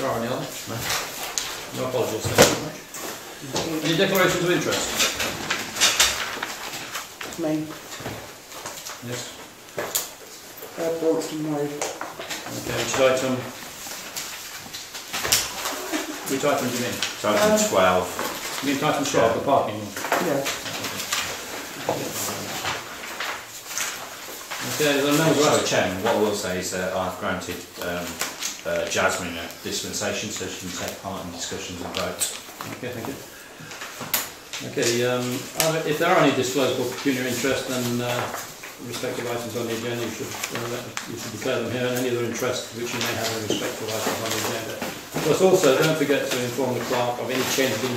there are any other? No. No apologies, thank you very much. Any declarations of interest? Me. Yes. Airports and road. Okay, which item do you mean? It's item 12. You mean item 12, the parking one? Yes. Okay, the members Sorry, Chairman, what I will say is that I've granted Jasmine a dispensation so she can take part in discussions and votes. Okay, thank you. Okay, if there are any disclosable pecuniary interest, then respective items on the agenda, you should declare them here, and any other interest which you may have in respective items on the agenda. Plus also, don't forget to inform the clerk of any changes in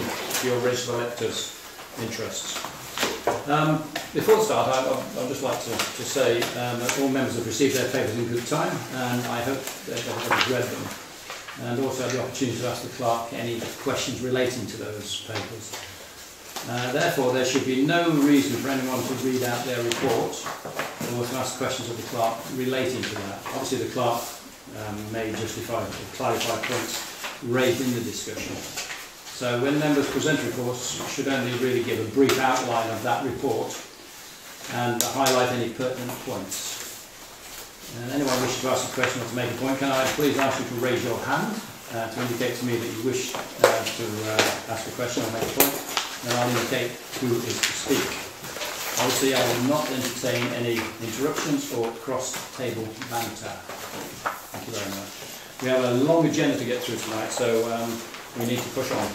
your registered electors' interests. Before the start, I'd just like to say that all members have received their papers in good time, and I hope that everybody's read them, and also had the opportunity to ask the clerk any questions relating to those papers. Therefore, there should be no reason for anyone to read out their report or to ask questions of the clerk relating to that. Obviously, the clerk may justify or clarify points raised in the discussion. So when members present reports, should only really give a brief outline of that report and highlight any pertinent points. And anyone wishing to ask a question or to make a point, can I please ask you to raise your hand to indicate to me that you wish to ask a question or make a point, and I'll indicate who is to speak. Obviously, I will not entertain any interruptions or cross-table banter. Thank you very much. We have a long agenda to get through tonight, so we need to push on.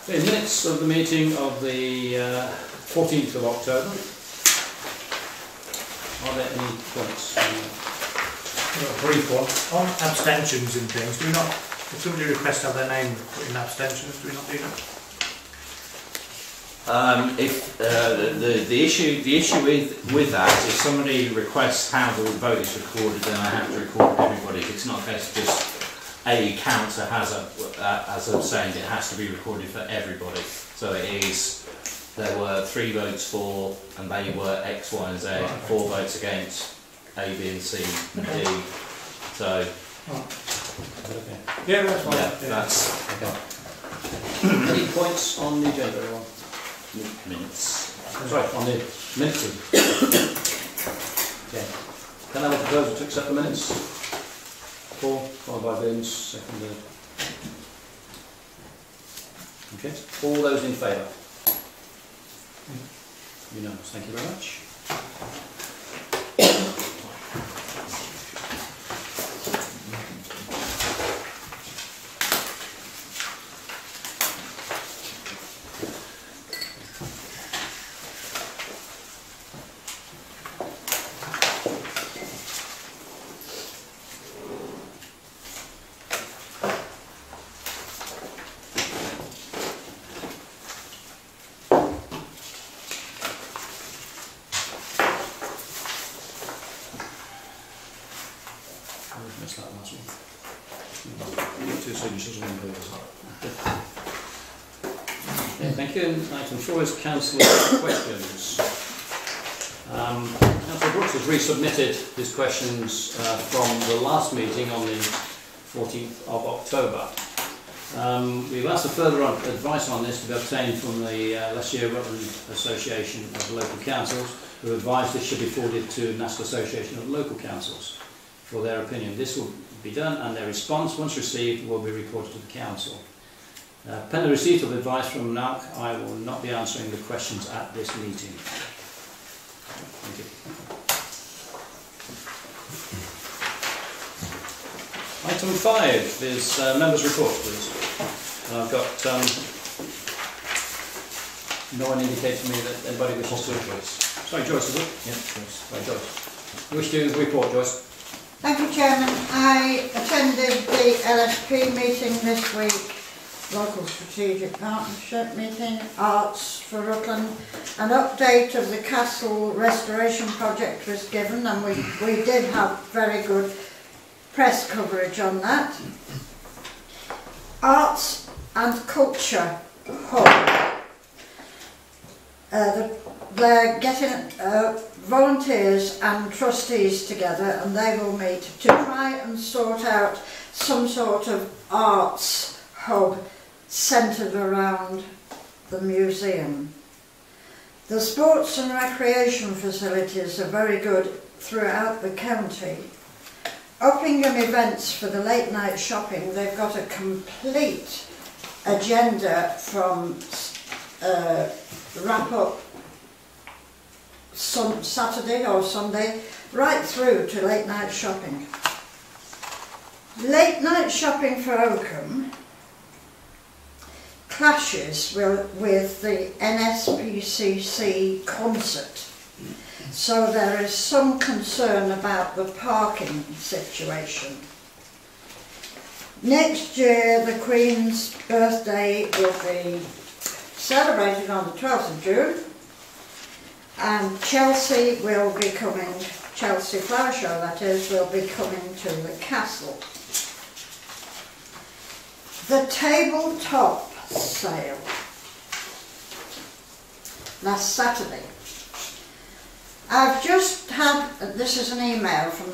Okay, minutes of the meeting of the 14th of October. Are there any points? A brief one. On abstentions and things, do we not, if somebody requests to have their name put in abstentions, do we not do that? The issue with that, if somebody requests how the vote is recorded, then I have to record everybody. It's not a case of just a counter has as I'm saying, it has to be recorded for everybody. So it is, there were 3 votes for, and they were X, Y and Z, right, 4 votes against A, B and C and D. So yeah, that's fine. Yeah, that's okay. Any points on the agenda, everyone? Minutes. Sorry, on the minutes. Okay. Can I have a proposal to accept the minutes? Paul, followed by Vince, seconded. Okay. All those in favour? Unanimous. Thank you very much. Thank you. Item 4 is Councillor questions. Councillor Brooks has resubmitted his questions from the last meeting on the 14th of October. We've asked for further advice on this to be obtained from the Leicestershire Rutland Association of Local Councils, who advised this should be forwarded to National Association of Local Councils for their opinion. This will be done, and their response, once received, will be reported to the Council. Pending receipt of advice from NAC, I will not be answering the questions at this meeting. Thank you. Item 5 is members' reports, please. And I've got no one indicates to me that anybody wishes to. Joyce. Sorry, Joyce, is it? Yeah, Joyce. Right, Joyce. You wish to report, Joyce? Thank you, Chairman. I attended the LSP meeting this week, Local Strategic Partnership meeting, Arts for Rutland. An update of the castle restoration project was given, and we did have very good press coverage on that. Arts and Culture Hub. They're getting volunteers and trustees together, and they will meet to try and sort out some sort of arts hub centred around the museum. The sports and recreation facilities are very good throughout the county. Uppingham Events for the late night shopping, they've got a complete agenda from wrap up Saturday or Sunday right through to late night shopping. Late night shopping for Oakham clashes with the NSPCC concert, so there is some concern about the parking situation. Next year the Queen's birthday will be celebrated on the 12th of June, and Chelsea will be coming, Chelsea Flower Show that is, will be coming to the castle. The tabletop sale last Saturday. I've just had, this is an email from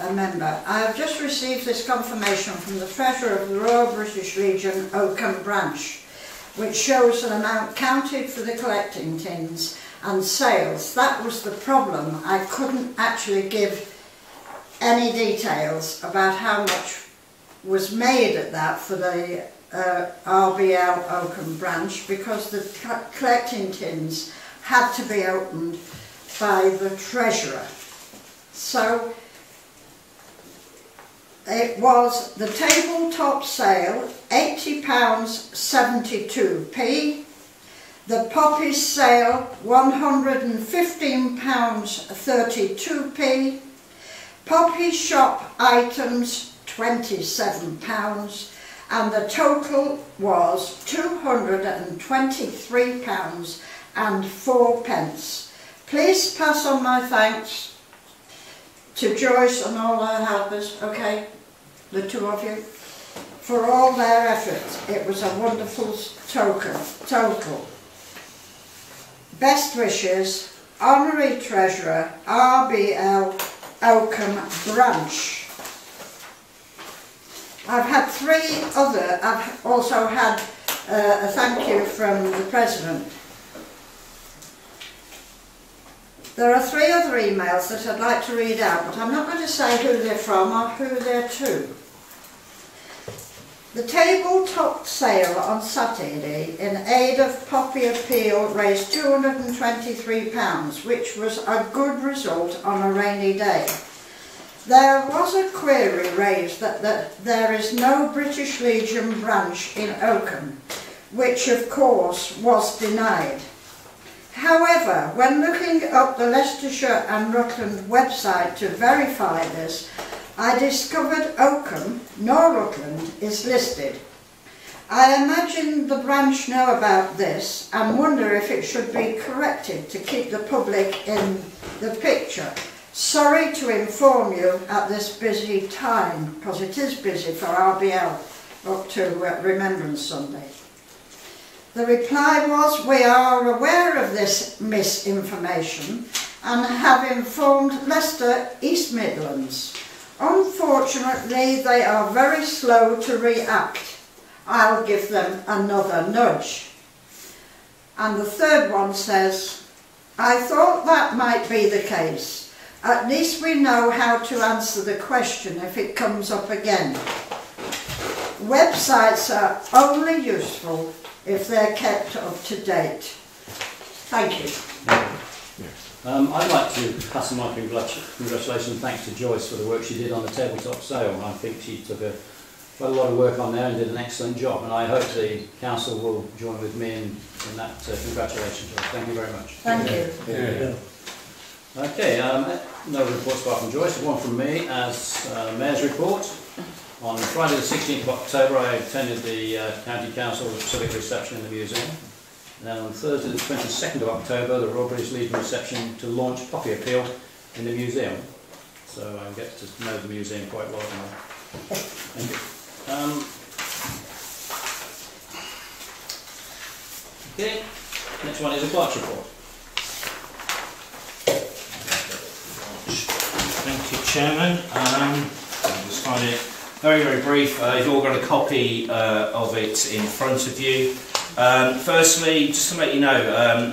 a member, I've just received this confirmation from the Treasurer of the Royal British Legion Oakham branch, which shows an amount counted for the collecting tins and sales. That was the problem. I couldn't actually give any details about how much was made at that for the RBL Oakham branch, because the collecting tins had to be opened by the Treasurer. So it was the tabletop sale, £80.72p, the poppies sale £115.32p, poppy shop items £27, and the total was £223.04. Please pass on my thanks to Joyce and all her helpers, okay, the two of you, for all their efforts. It was a wonderful total. Best wishes, Honorary Treasurer, RBL Oakham Branch. I've also had a thank you from the President. There are 3 other emails that I'd like to read out, but I'm not going to say who they're from or who they're to. The tabletop sale on Saturday in aid of Poppy Appeal raised £223, which was a good result on a rainy day. There was a query raised that there is no British Legion branch in Oakham, which of course was denied. However, when looking up the Leicestershire and Rutland website to verify this, I discovered Oakham, nor Rutland, is listed. I imagine the branch know about this and wonder if it should be corrected to keep the public in the picture. Sorry to inform you at this busy time, because it is busy for RBL up to Remembrance Sunday. The reply was, we are aware of this misinformation and have informed Leicester East Midlands. Unfortunately, they are very slow to react. I'll give them another nudge. And the third one says, I thought that might be the case. At least we know how to answer the question if it comes up again. Websites are only useful if they're kept up to date. Thank you. I'd like to pass on my congratulations and thanks to Joyce for the work she did on the tabletop sale. I think she took quite a lot of work on there and did an excellent job, and I hope the council will join with me in that congratulations. Thank you very much. Thank you. Yeah. Okay, no reports apart from Joyce, one from me as Mayor's report. On Friday the 16th of October I attended the County Council Civic Reception in the Museum. And then on Thursday the 22nd of October the Royal British Legion reception to launch Poppy Appeal in the museum. So I get to know the museum quite well now. Thank you. Okay, next one is a clerk's report. Thank you, Chairman. I'll just find it. Very, very brief. You've all got a copy of it in front of you. Firstly, just to let you know,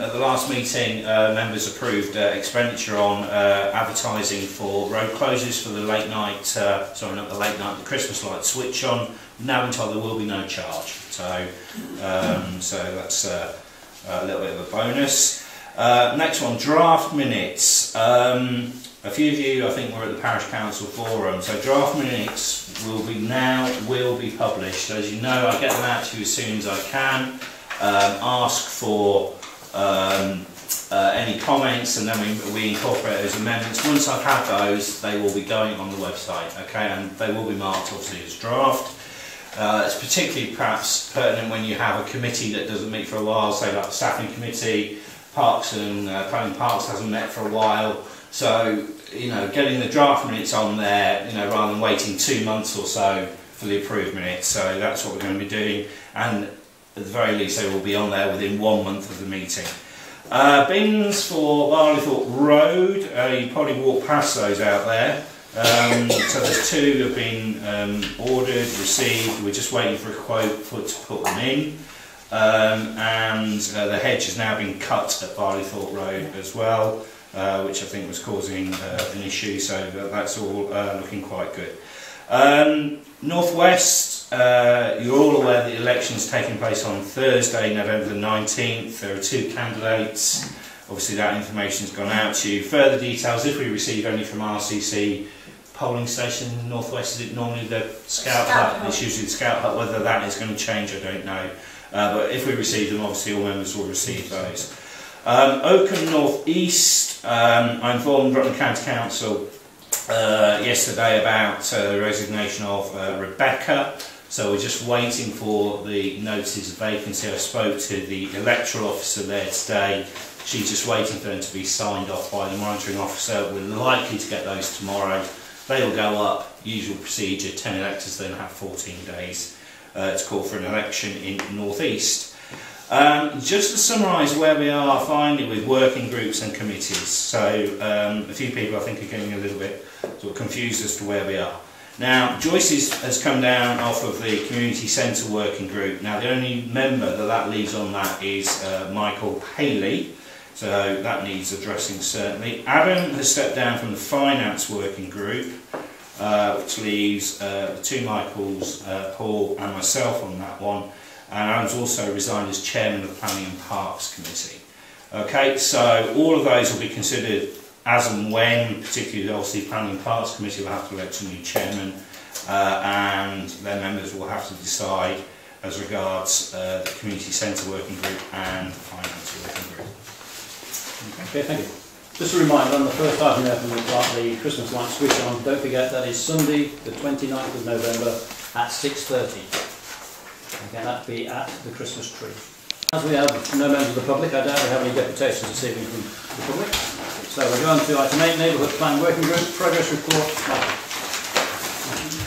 at the last meeting, members approved expenditure on advertising for road closures for the late night, sorry, not the late night, the Christmas light switch on. Now been told there will be no charge, so that's a little bit of a bonus. Next one, draft minutes. A few of you, I think, were at the Parish Council forum, so draft minutes will be published. As you know, I get them out to you as soon as I can. Ask for any comments, and then we incorporate those amendments. Once I've had those, they will be going on the website, okay, and they will be marked obviously as draft. It's particularly perhaps pertinent when you have a committee that doesn't meet for a while, say like the staffing committee, Parks and Planning Parks hasn't met for a while. So, you know, getting the draft minutes on there, you know, rather than waiting 2 months or so for the approved minutes. So that's what we're going to be doing, and at the very least they will be on there within 1 month of the meeting. Bins for Barleythorpe Road, you probably walk past those out there. So there's 2 have been ordered, received. We're just waiting for a quote to put them in. And the hedge has now been cut at Barleythorpe Road as well, which I think was causing an issue, so that's all looking quite good. North West, you're all aware that the election is taking place on Thursday, November the 19th. There are 2 candidates. Obviously that information has gone out to you. Further details, if we receive any from RCC polling station in the North West, is it normally the Scout Hut? It's usually the Scout Hut. Whether that is going to change, I don't know. But if we receive them, obviously all members will receive those. Oakham North East, I informed Rutland County Council yesterday about the resignation of Rebecca, so we're just waiting for the notices of vacancy. I spoke to the electoral officer there today. She's just waiting for them to be signed off by the monitoring officer. We're likely to get those tomorrow. They will go up, usual procedure, 10 electors then have 14 days to call for an election in North East. Just to summarise where we are finally with working groups and committees. So a few people I think are getting a little bit sort of confused as to where we are. Now Joyce has come down off of the community centre working group. Now the only member that leaves on that is Michael Haley, so that needs addressing certainly. Adam has stepped down from the finance working group, which leaves the 2 Michaels, Paul and myself on that one. And Adam's also resigned as chairman of the Planning and Parks Committee. Okay, so all of those will be considered as and when, particularly obviously Planning and Parks Committee will have to elect a new chairman, and their members will have to decide as regards the community centre working group and the finance working group. Okay, thank you. Just a reminder on the first item there from the Christmas light switch on, don't forget that is Sunday the 29th of November at 6:30. Okay, that'll be at the Christmas tree. As we have no members of the public, I doubt we have any deputations this evening from the public. So we're going to item 8, Neighbourhood Plan Working Group, Progress Report.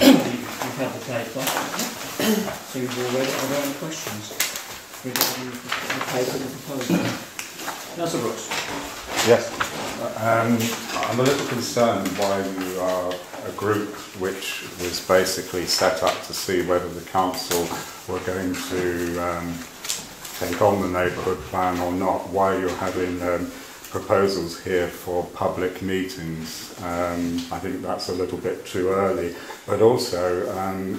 You've had the paper. So you've all read it. Are there any questions regarding the paper and the proposal? Councillor Brooks. Yes. I'm a little concerned why you are a group which was basically set up to see whether the council were going to take on the neighbourhood plan or not, why you're having proposals here for public meetings. I think that's a little bit too early, but also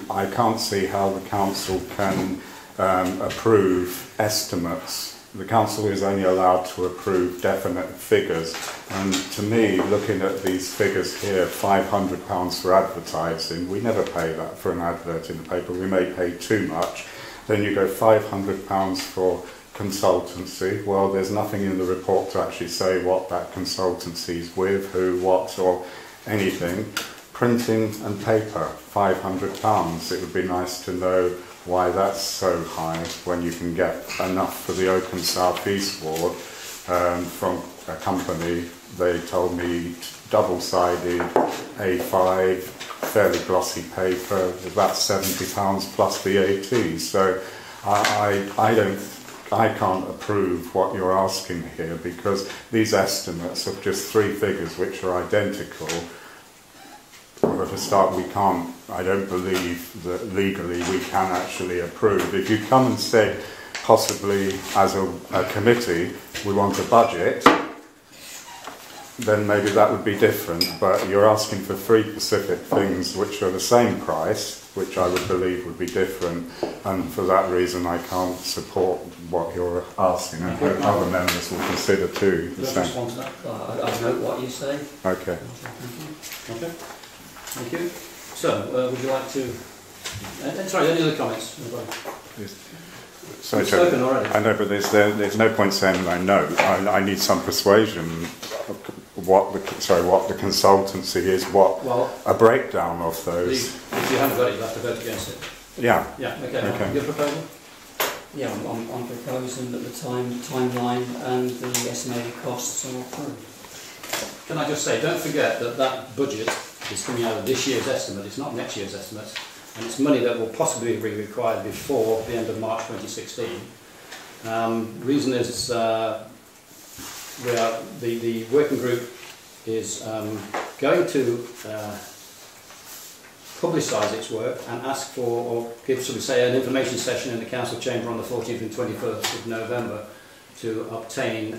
I can't see how the council can approve estimates. The council is only allowed to approve definite figures, and to me, looking at these figures here, £500 for advertising, we never pay that for an advert in the paper. We may pay too much. Then you go £500 for consultancy. Well, there's nothing in the report to actually say what that consultancy's with, who, what, or anything. Printing and paper, £500. It would be nice to know why that's so high when you can get enough for the Oakham South East ward from a company. They told me double-sided A5, fairly glossy paper, about £70 plus VAT. So I can't approve what you're asking here, because these estimates of just 3 figures which are identical, but for start we can't, I don't believe that legally we can actually approve. If you come and said possibly as a committee we want a budget, then maybe that would be different, but you're asking for 3 specific things which are the same price, which I would believe would be different, and for that reason I can't support what you're asking, and hope other members will consider too the same. Respond to that? I note what you say. Okay. Okay. Thank you. So, would you like to... sorry, any other comments? So, You've spoken already. I know, but there's no point saying that I know. I need some persuasion of what the consultancy is, a breakdown of those. If you haven't got it, you'll have to vote against it. Yeah. Yeah, okay. Your proposal? Yeah, I'm proposing that the timeline and the estimated costs are approved. Can I just say, don't forget that that budget is coming out of this year's estimate, it's not next year's estimate, and it's money that will possibly be required before the end of March 2016. The reason is the working group is going to publicise its work and ask for, or give, shall we say, an information session in the council chamber on the 14th and 21st of November to obtain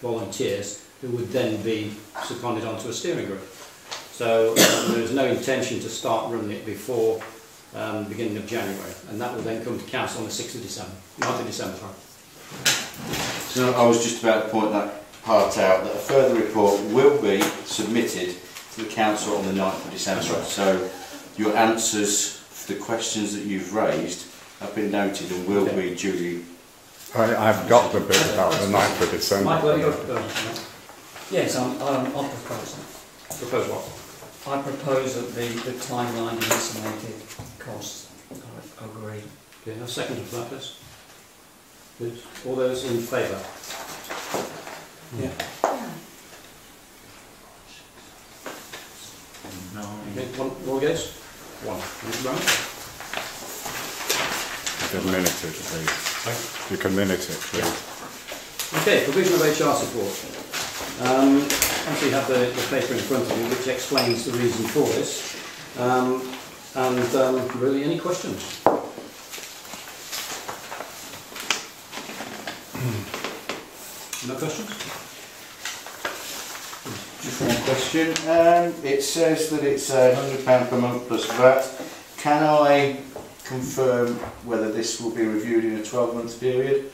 volunteers who would then be seconded onto a steering group. So there is no intention to start running it before the beginning of January, and that will then come to council on the 6th of December, 9th of December. So I was just about to point that part out, that a further report will be submitted to the council on the 9th of December. That's right. So your answers to the questions that you've raised have been noted and will be duly... I've got the bit about the 9th of December. Michael, have you got a proposal? Yes, I'll propose that. Propose what? I propose that the timeline and estimated costs are agreed. Okay, I'll second for that, please. Good. All those in favour? Yeah. No. Okay, one against? One. Thank you very much. You can minute it, please. You can minute it, please. Okay, provision of HR support. Actually, you have the paper in front of you which explains the reason for this. Really, any questions? No questions? Just one question. It says that it's £100 per month plus VAT. Can I confirm whether this will be reviewed in a 12-month period,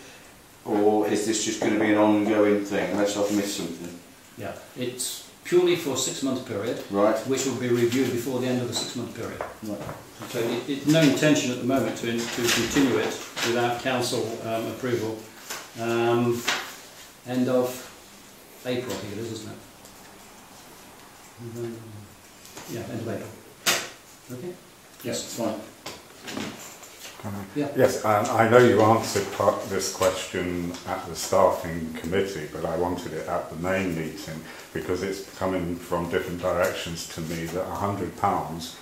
or is this just going to be an ongoing thing, unless I've missed something? Yeah, it's purely for a 6-month period, Right. which will be reviewed before the end of the 6-month period. Right. So it's no intention at the moment to continue it without council approval. End of April, I think it is, isn't it? Yeah, end of April. Okay. Yes, it's fine. Yeah. Yes, I know you answered this question at the staffing committee, but I wanted it at the main meeting because it's coming from different directions to me that £100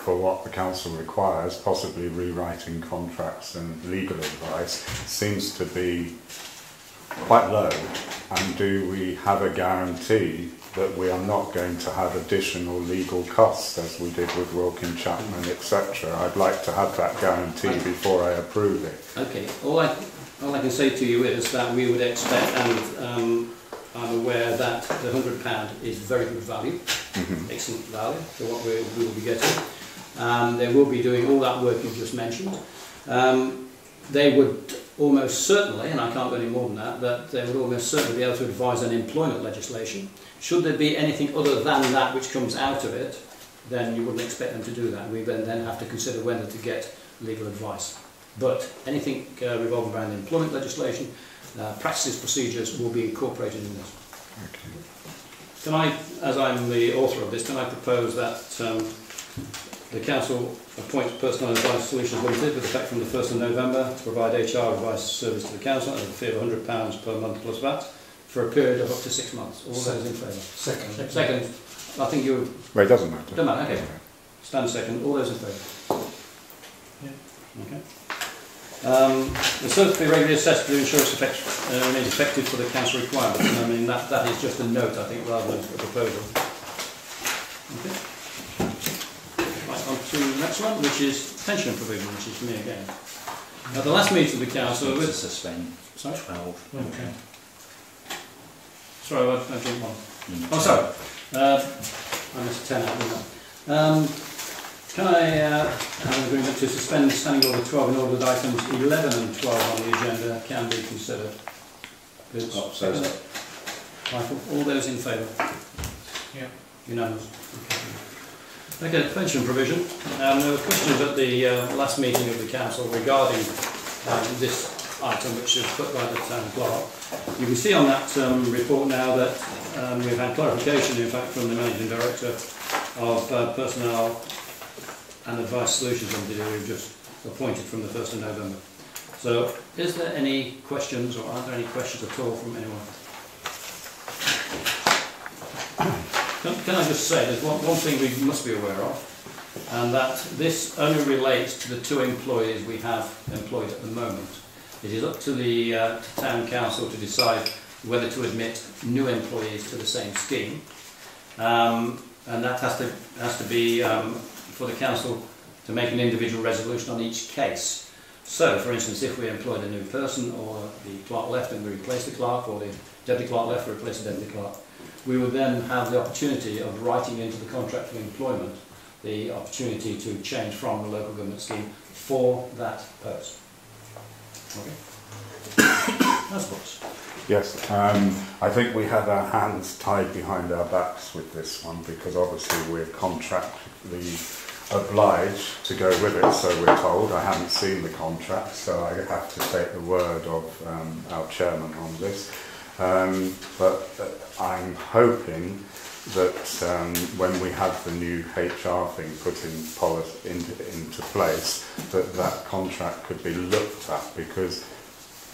for what the council requires, possibly rewriting contracts and legal advice, seems to be quite low. And do we have a guarantee that we are not going to have additional legal costs as we did with Wilkin Chapman, etc.? I'd like to have that guarantee before I approve it. Okay, all I can say to you is that we would expect, and I'm aware that the £100 is very good value, excellent value for what we will be getting. They will be doing all that work you've just mentioned. They would almost certainly, and I can't go any more than that they would almost certainly be able to advise on employment legislation. Should there be anything other than that which comes out of it, then you wouldn't expect them to do that. We then have to consider whether to get legal advice. But anything revolving around employment legislation, practices, procedures will be incorporated in this. Okay. Can I, as I'm the author of this, can I propose that the Council appoints Personal Advice Solutions Limited with effect from the 1st of November to provide HR advice service to the Council at a fee of £100 per month plus VAT for a period of up to 6 months. All those in favour? Second. Second. I think you... Well, it doesn't matter. Don't matter, okay. Stand second. All those in favour? Yeah. Okay. The service will be regularly assessed to ensure it remains effective for the council requirements. And I mean, that is just a note, I think, rather than a proposal. Okay. next one, which is pension provision, which is me again. At the last meeting of the council, To with suspend sorry, 12. Okay. sorry, I jumped one. Number Oh, 10. sorry. I missed 10 out, didn't I? Can I have an agreement to suspend standing order 12 in order that items 11 and 12 on the agenda can be considered? Good. Michael, all those in favour? Yeah. Unanimous. Okay, pension provision. There were questions at the last meeting of the council regarding this item, which was put by the town clerk. You can see on that report now that we've had clarification, in fact, from the managing director of personnel and advice solutions limited, who we've just appointed from the 1st of November. So, is there any questions, or are there any questions at all from anyone? Can I just say, there's one thing we must be aware of, and that this only relates to the 2 employees we have employed at the moment. It is up to the town council to decide whether to admit new employees to the same scheme, and that has to be for the council to make an individual resolution on each case. So, for instance, if we employed a new person, or the clerk left and we replaced the clerk, or the deputy clerk left and replaced the deputy clerk, we would then have the opportunity of writing into the contract of employment the opportunity to change from the local government scheme for that post. Okay. That's what's. Yes, I think we had our hands tied behind our backs with this one because obviously we're contractually obliged to go with it, so we're told. I haven't seen the contract, so I have to take the word of our chairman on this. But I'm hoping that when we have the new HR thing put into place, that contract could be looked at, because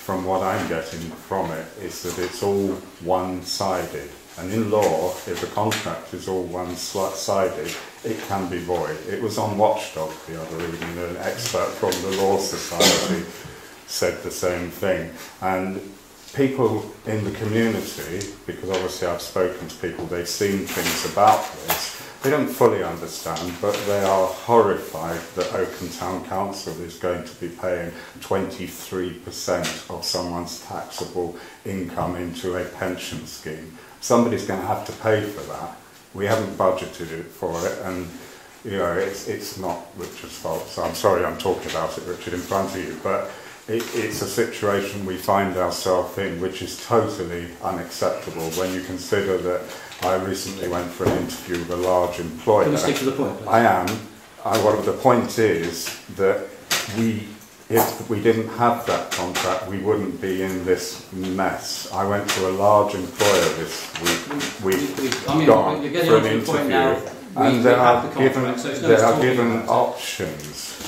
from what I'm getting from it is that it's all one-sided. And in law, if a contract is all one-sided, it can be void. It was on Watchdog the other evening, an expert from the Law Society said the same thing. And people in the community, because obviously I've spoken to people, they've seen things about this, they don't fully understand, but they are horrified that Oakham Town Council is going to be paying 23% of someone's taxable income into a pension scheme. Somebody's going to have to pay for that. We haven't budgeted it for it, and you know it's not Richard's fault. So I'm sorry I'm talking about it, Richard, in front of you, but it's a situation we find ourselves in which is totally unacceptable when you consider that I recently went for an interview with a large employer. Can you stick to the point, please? I am. What the point is that if we didn't have that contract, we wouldn't be in this mess. I went to a large employer this week. We've gone for an interview, and they are given options.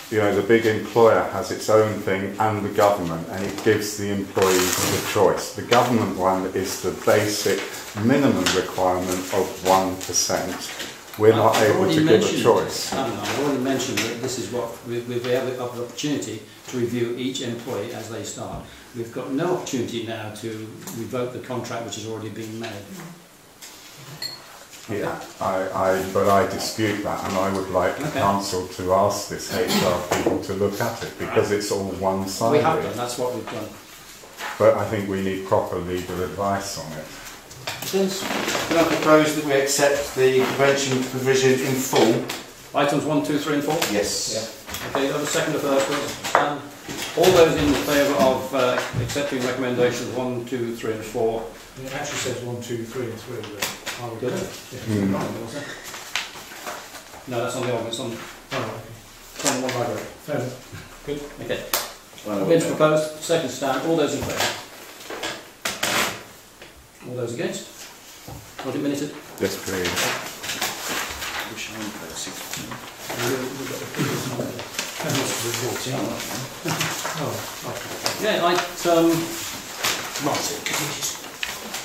You know, the big employer has its own thing, and the government, and it gives the employees the choice. The government one is the basic minimum requirement of 1%. We're not able to give a choice. I've already mentioned that this is what we have the opportunity to review each employee as they start. We've got no opportunity now to revoke the contract which has already been made. Yeah, but I dispute that, and I would like the council to ask this HR people to look at it, because it's all one-sided. We have done, that's what we've done. But I think we need proper legal advice on it. Can I propose that we accept the convention provision in full? Items 1, 2, 3 and 4? Yes. Yeah. Okay, the second or first, please. All those in favour of accepting recommendations 1, 2, 3 and 4? It actually says 1, 2, 3 and 3, but I would Good. yeah. No, that's on the old, it's on the one library. Fair enough. Good. Okay. Against proposed, second stand, all those in favour? All those against? Got it minuted? Yes, please. Wish I would vote 6%. Yeah, Martin, can you just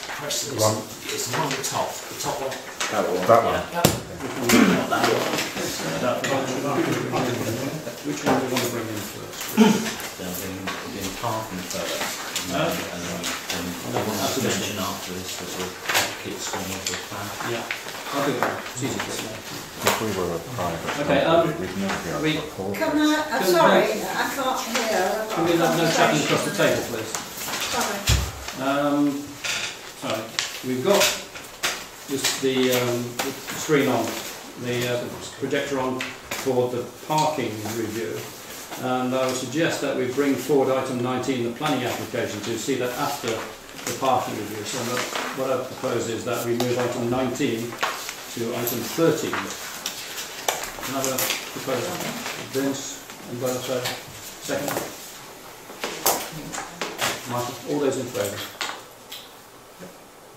press this? One. It's the one at the top one. That one. Not that one. which one do we want to bring in first? Then in parking first. And then want to mention after this, there's a kids going into a plan. Yeah, I'll do that. It's easy to say. we were a private Okay, company, we'd never be able we- to afford Can this. I, sorry, I can't hear. Can we have no chatting across the table, please? Sorry. Sorry, we've got this, the screen on, the projector on for the parking review, and I would suggest that we bring forward item 19, the planning application, to see that after the parking review. So what I propose is that we move item 19 to item 13. Can I have a proposal? Vince, anybody else say second? Michael, all those in favour?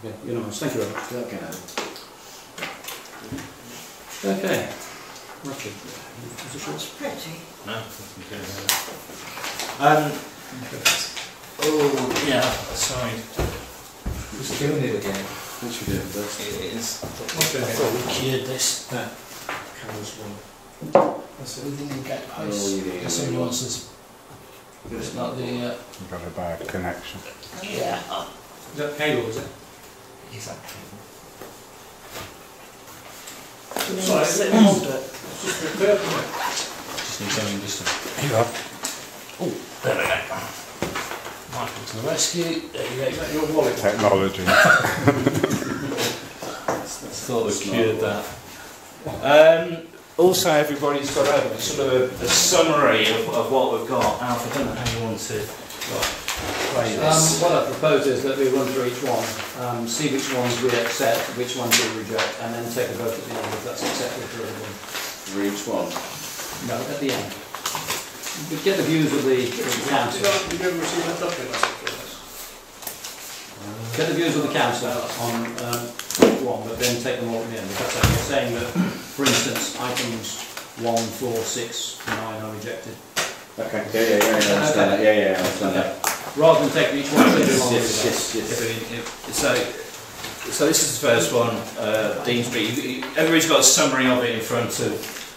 Okay, unanimous. Thank you very much. Okay. Richard, is it short? That's pretty. No. Oh yeah. Sorry. Who's doing it again? What you doing first? It is. What's I doing it? thought we cured this. Cameras one. That's it. We didn't get Oh, posts. yeah. There's some nuances. It's not the. We've got a bad connection. Yeah. Is that cable, is it? Exactly. Sorry, It's it's just a bit clear, isn't it? Just need something just to. Yeah. Oh, there we go. Michael to the rescue. There you Is go. that your wallet? Technology. Thought we cured that. Also, everybody's got a sort of a summary of what we've got. Alf, I don't know how you want to play this. What I propose is that we run through each one, see which ones we accept, which ones we reject, and then take a vote at the end if that's acceptable for everyone. For each one. No, at the end. We get the views of the council. Did you ever receive that document? Get the views of the council on each one, but then take them all at the end. If that's okay. Saying that, for instance, items 1, 4, 6, 9 are rejected. Okay, yeah, I understand that. Yeah, I understand that. Rather than taking each one, take along with that. So this is the first one, Dean Street. Everybody's got a summary of it in front of,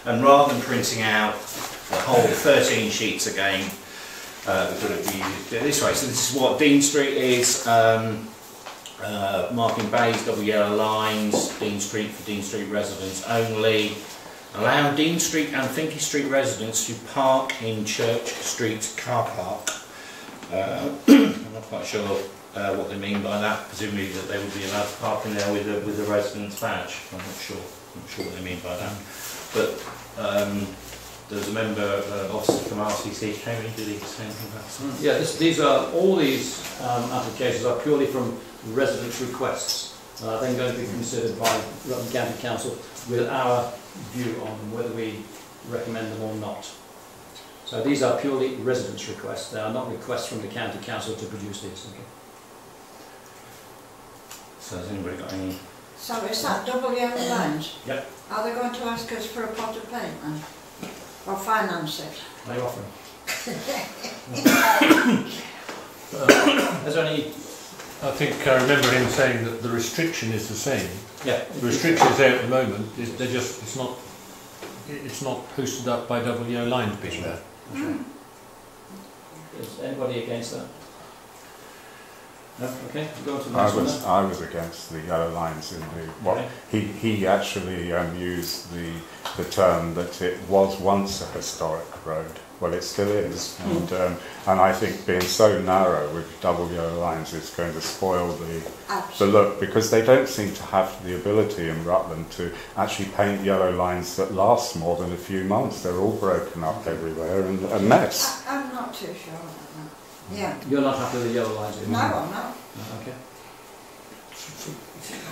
and rather than printing out the whole 13 sheets again, we've got to do it this way. So this is what Dean Street is, marking bays, double yellow lines, Dean Street for Dean Street residents only. Allow Dean Street and Finky Street residents to park in Church Street car park. I'm not quite sure what they mean by that. Presumably that they would be allowed to park in there with a resident's badge. I'm not sure what they mean by that. But there's a member officer from RCC came in. Did he say anything about that? Yeah, these are all these applications are purely from residents' requests. Then going to be considered by Rutland County Council with our view on whether we recommend them or not. So these are purely residents' requests. They are not requests from the County Council to produce these. Okay. So has anybody got any? So is that double yellow lines? Yep. Are they going to ask us for a pot of paint then? Or finance it? They offer. Is there any? I think I remember him saying that the restriction is the same. Yeah. The restriction is there at the moment. They're just it's not posted up by double yellow lines being there. Is anybody against that? No? Okay, we'll go on to the next one then. I was against the yellow lines in the Okay. he actually used the term that it was once a historic road. Well, it still is, and I think being so narrow with double yellow lines is going to spoil the look, because they don't seem to have the ability in Rutland to actually paint yellow lines that last more than a few months. They're all broken up everywhere and a mess. I'm not too sure about that. Yeah. You're not happy with the yellow lines? No, I'm not. No, okay.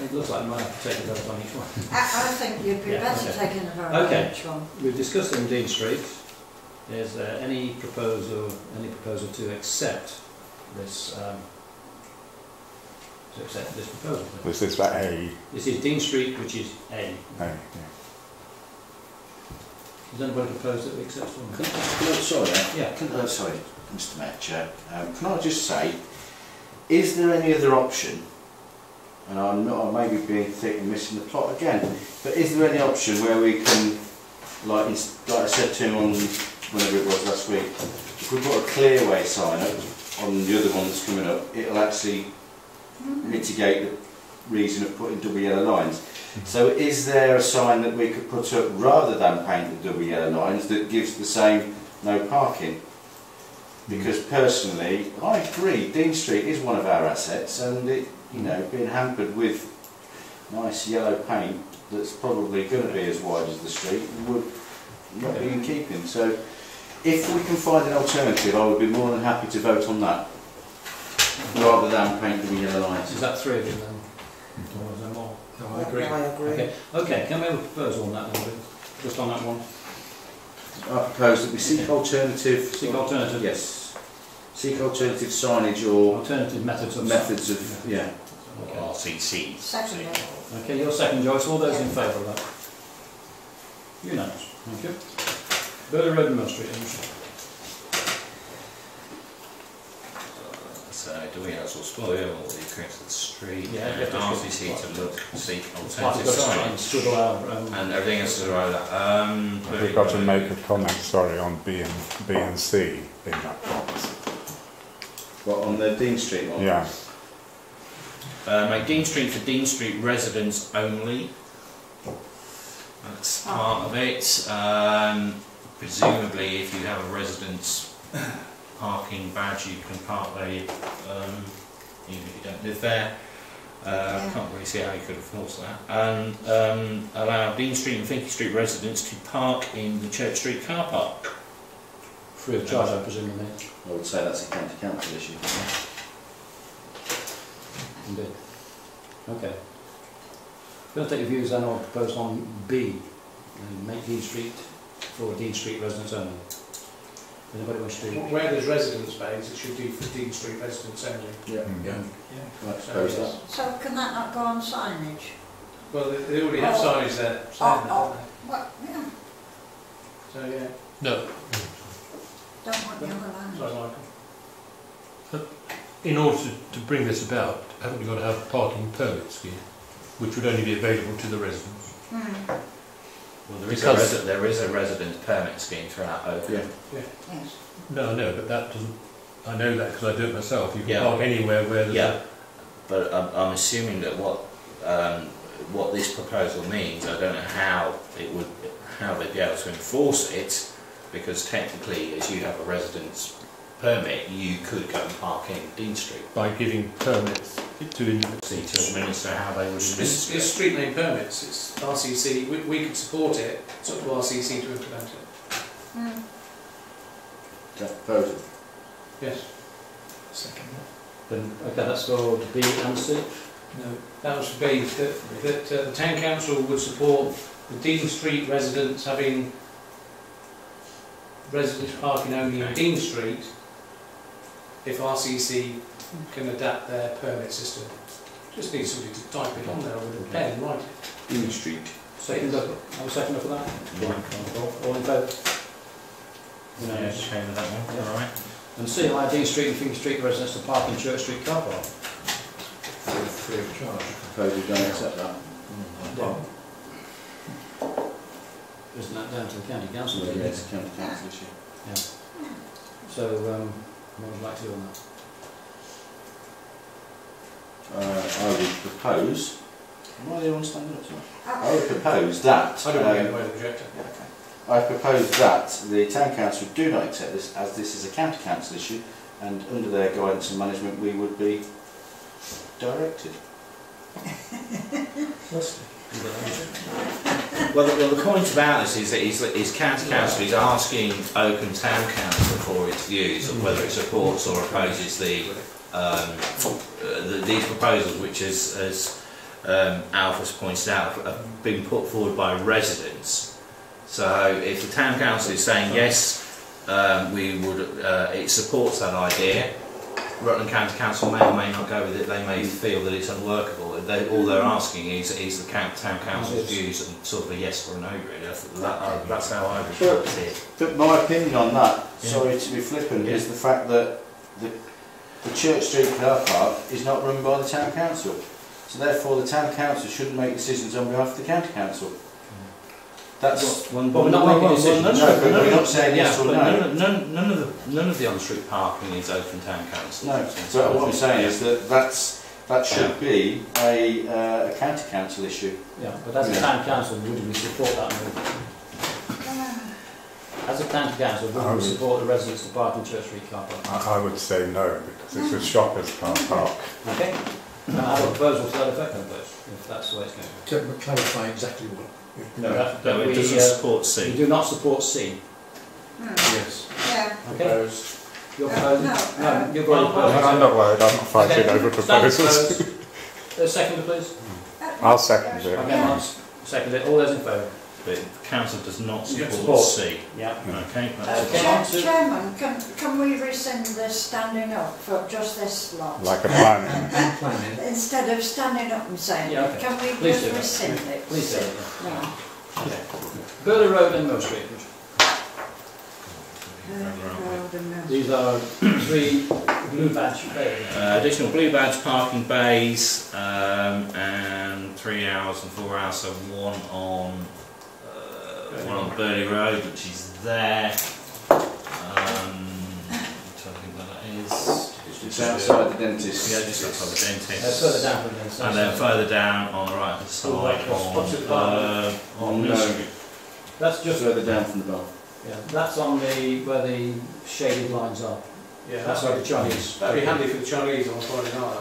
It looks like we might have to take a vote on each one. I think you'd be Yeah, better okay. taking a vote Okay. on each one. We've discussed in Dean Street. Is there any proposal to accept this proposal? This is A. This is Dean Street, which is A. Yeah. Does anybody propose that we accept one? Sorry, Mr. Mayor Chair. Can I just say, is there any other option? And I may be being thick and missing the plot again, but is there any option where we can, like I said to him on whenever it was last week, if we put a clearway sign up on the other one that's coming up, it'll actually mitigate the reason of putting double yellow lines. So is there a sign that we could put up rather than paint the double yellow lines that gives the same no parking? Because personally, I agree, Dean Street is one of our assets, and it, you know, being hampered with nice yellow paint that's probably going to be as wide as the street would not be in keeping. So if we can find an alternative, I would be more than happy to vote on that, rather than paint the yellow lines. Is that 3 of you then? Or is there more? No, I agree. I agree. Okay, can we have a proposal on that then, please? Just on that one? I propose that we seek alternative. Seek alternative? Yes. Seek alternative signage or Alternative methods of... yeah. Okay. RCC. Second. Okay, your second, Joyce. All those in favour of that? Unanimous. Thank you. Burley Road and Mill Street. So do we also spoil or the across the street? Yeah, and you have to RCC to look, seek Party's alternative got to signage. struggle out. And everything else is around that. We've got to make a comment, sorry, on B and C in that box. What, on the Dean Street one? Yeah. Make Dean Street for Dean Street residents only. That's part of it. Presumably, if you have a residence parking badge, you can park there, even if you don't live there. Can't really see how you could enforce that. And allow Dean Street and Finky Street residents to park in the Church Street car park. Free of charge, I presume, then. I would say that's a county council issue. Indeed. Okay. Going to take your views then on proposal on B, and make Dean Street for Dean Street residents only. Anybody wish to? Where there's residence bays, it should be for Dean Street residents only. Yeah. Yeah. I suppose that. So can that not go on signage? Well, they already have signage there saying that, don't they? What? Yeah. So yeah. No, Don't want the other lines. Sorry, Michael. in order to bring this about, haven't you got to have a parking permit scheme, which would only be available to the residents? Well, Because- there is a resident permit scheme throughout Oakham. Yes. No, but that doesn't, I know that because I do it myself. You can Yeah. park anywhere where there's Yeah, but I'm assuming that what this proposal means, I don't know how they'd be able to enforce it, because technically, as you have a residence permit, you could go and park in Dean Street. by giving permits to individuals. See to administer how they would It's administer it. street name permits, it's RCC, we could support it, it's up to RCC to implement it. That proposal. Yes. Second. Then, okay, that's for B and C. No, that was for B, that the town council would support the Dean Street residents having residence parking only in Dean Street if RCC can adapt their permit system. Just need somebody to type it on there with a pen and write it. Dean Street. Second up, have a second up for that? All in favour? Yeah, Unanimous. okay with that one, Yeah. alright. And C, allow Dean Street and Finky Street residents to park in Church Street car park. Free of charge. Propose we don't accept that. Isn't that down to the county council? Yeah, isn't it? it's a county council issue. So, what would you like to do on that? I would propose. Am I the one standing up? Sorry. I would propose that. I don't want to get away with the projector. Yeah, okay. I propose that the town council do not accept this, as this is a county council issue, and under their guidance and management we would be directed. Well, the point about this is that is county council is asking Oakham Town Council for its views of whether it supports or opposes these proposals, which, as Alpha's pointed out, have been put forward by residents. So if the town council is saying yes, it supports that idea, Rutland County Council may or may not go with it. They may feel that it's unworkable. All they're asking is the town council's views and sort of a yes or a no, really. That's how I would put it. But my opinion on that, sorry to be flippant, is the fact that the Church Street car park is not run by the town council. So therefore the town council shouldn't make decisions on behalf of the county council. That's Well, we're not making decisions. No, but we're not saying yes or no. None of the on-street parking is Oakham Town Council. No, so what I'm saying is that That should be a county council issue. Yeah, but as a town council, would we support that move? As a county council, would we support the residents to park in Church Street car park? I would say no, because it's a shopper's car park. Okay. Can I have a proposal to that effect then, please, if that's the way it's going? To clarify exactly what. No, No, it doesn't support we C. do not support C. Yes. Yeah. Okay. You're proposing? No, you're going to propose. I'm not worried, I'm not fighting over proposals. Second, please. I'll second it. Okay, Mark's second it. All those in favour? The council does not You support support. C. Yeah. Okay, that's Chairman, can we rescind this standing up for just this lot? Like a plan. Planning. Instead of standing up and saying Yeah, it, okay. can we Please do just that. rescind it? Please do it. No. Okay. Burley Road and Mill Street. These are 3 blue badge bays. additional blue badge parking bays and 3 hours and 4 hours, so one on Burley Road, which is there. I'm trying to think where that is. It's outside the dentist. Yeah, just outside the dentist. Further down from this. And then further down on the right hand side What's it called? on Mill Street. That's Just just further down from the bar. yeah. That's on the where the shaded lines are. Yeah, That's where the Chinese. That'd be handy for the Chinese on Friday night.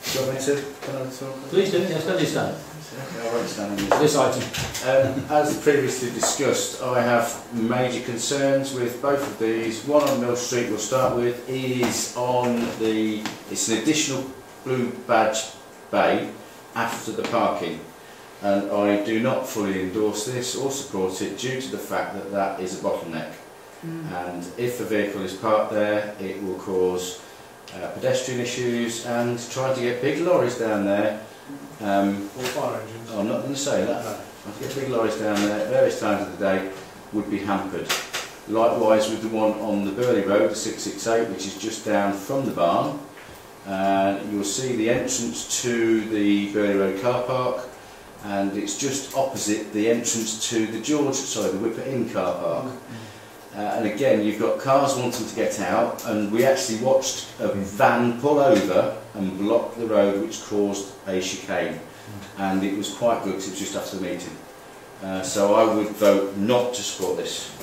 Do you want me to? Can I talk? Please do. Yes, don't you stand. I won't stand on this. This item. As previously discussed, I have major concerns with both of these. One on Mill Street we'll start with is on it's an additional blue badge bay after the parking. And I do not fully endorse this or support it due to the fact that that is a bottleneck. And if a vehicle is parked there, it will cause pedestrian issues, and trying to get big lorries down there. Or fire engines. I'm not going to say that. Trying to get big lorries down there at various times of the day would be hampered. Likewise with the one on the Burley Road, the 668, which is just down from the barn. You'll see the entrance to the Burley Road car park, and it's just opposite the entrance to the the Whipper Inn car park. And again, you've got cars wanting to get out, and we actually watched a van pull over and block the road, which caused a chicane. And it was quite good because it was just after the meeting. So I would vote not to support this.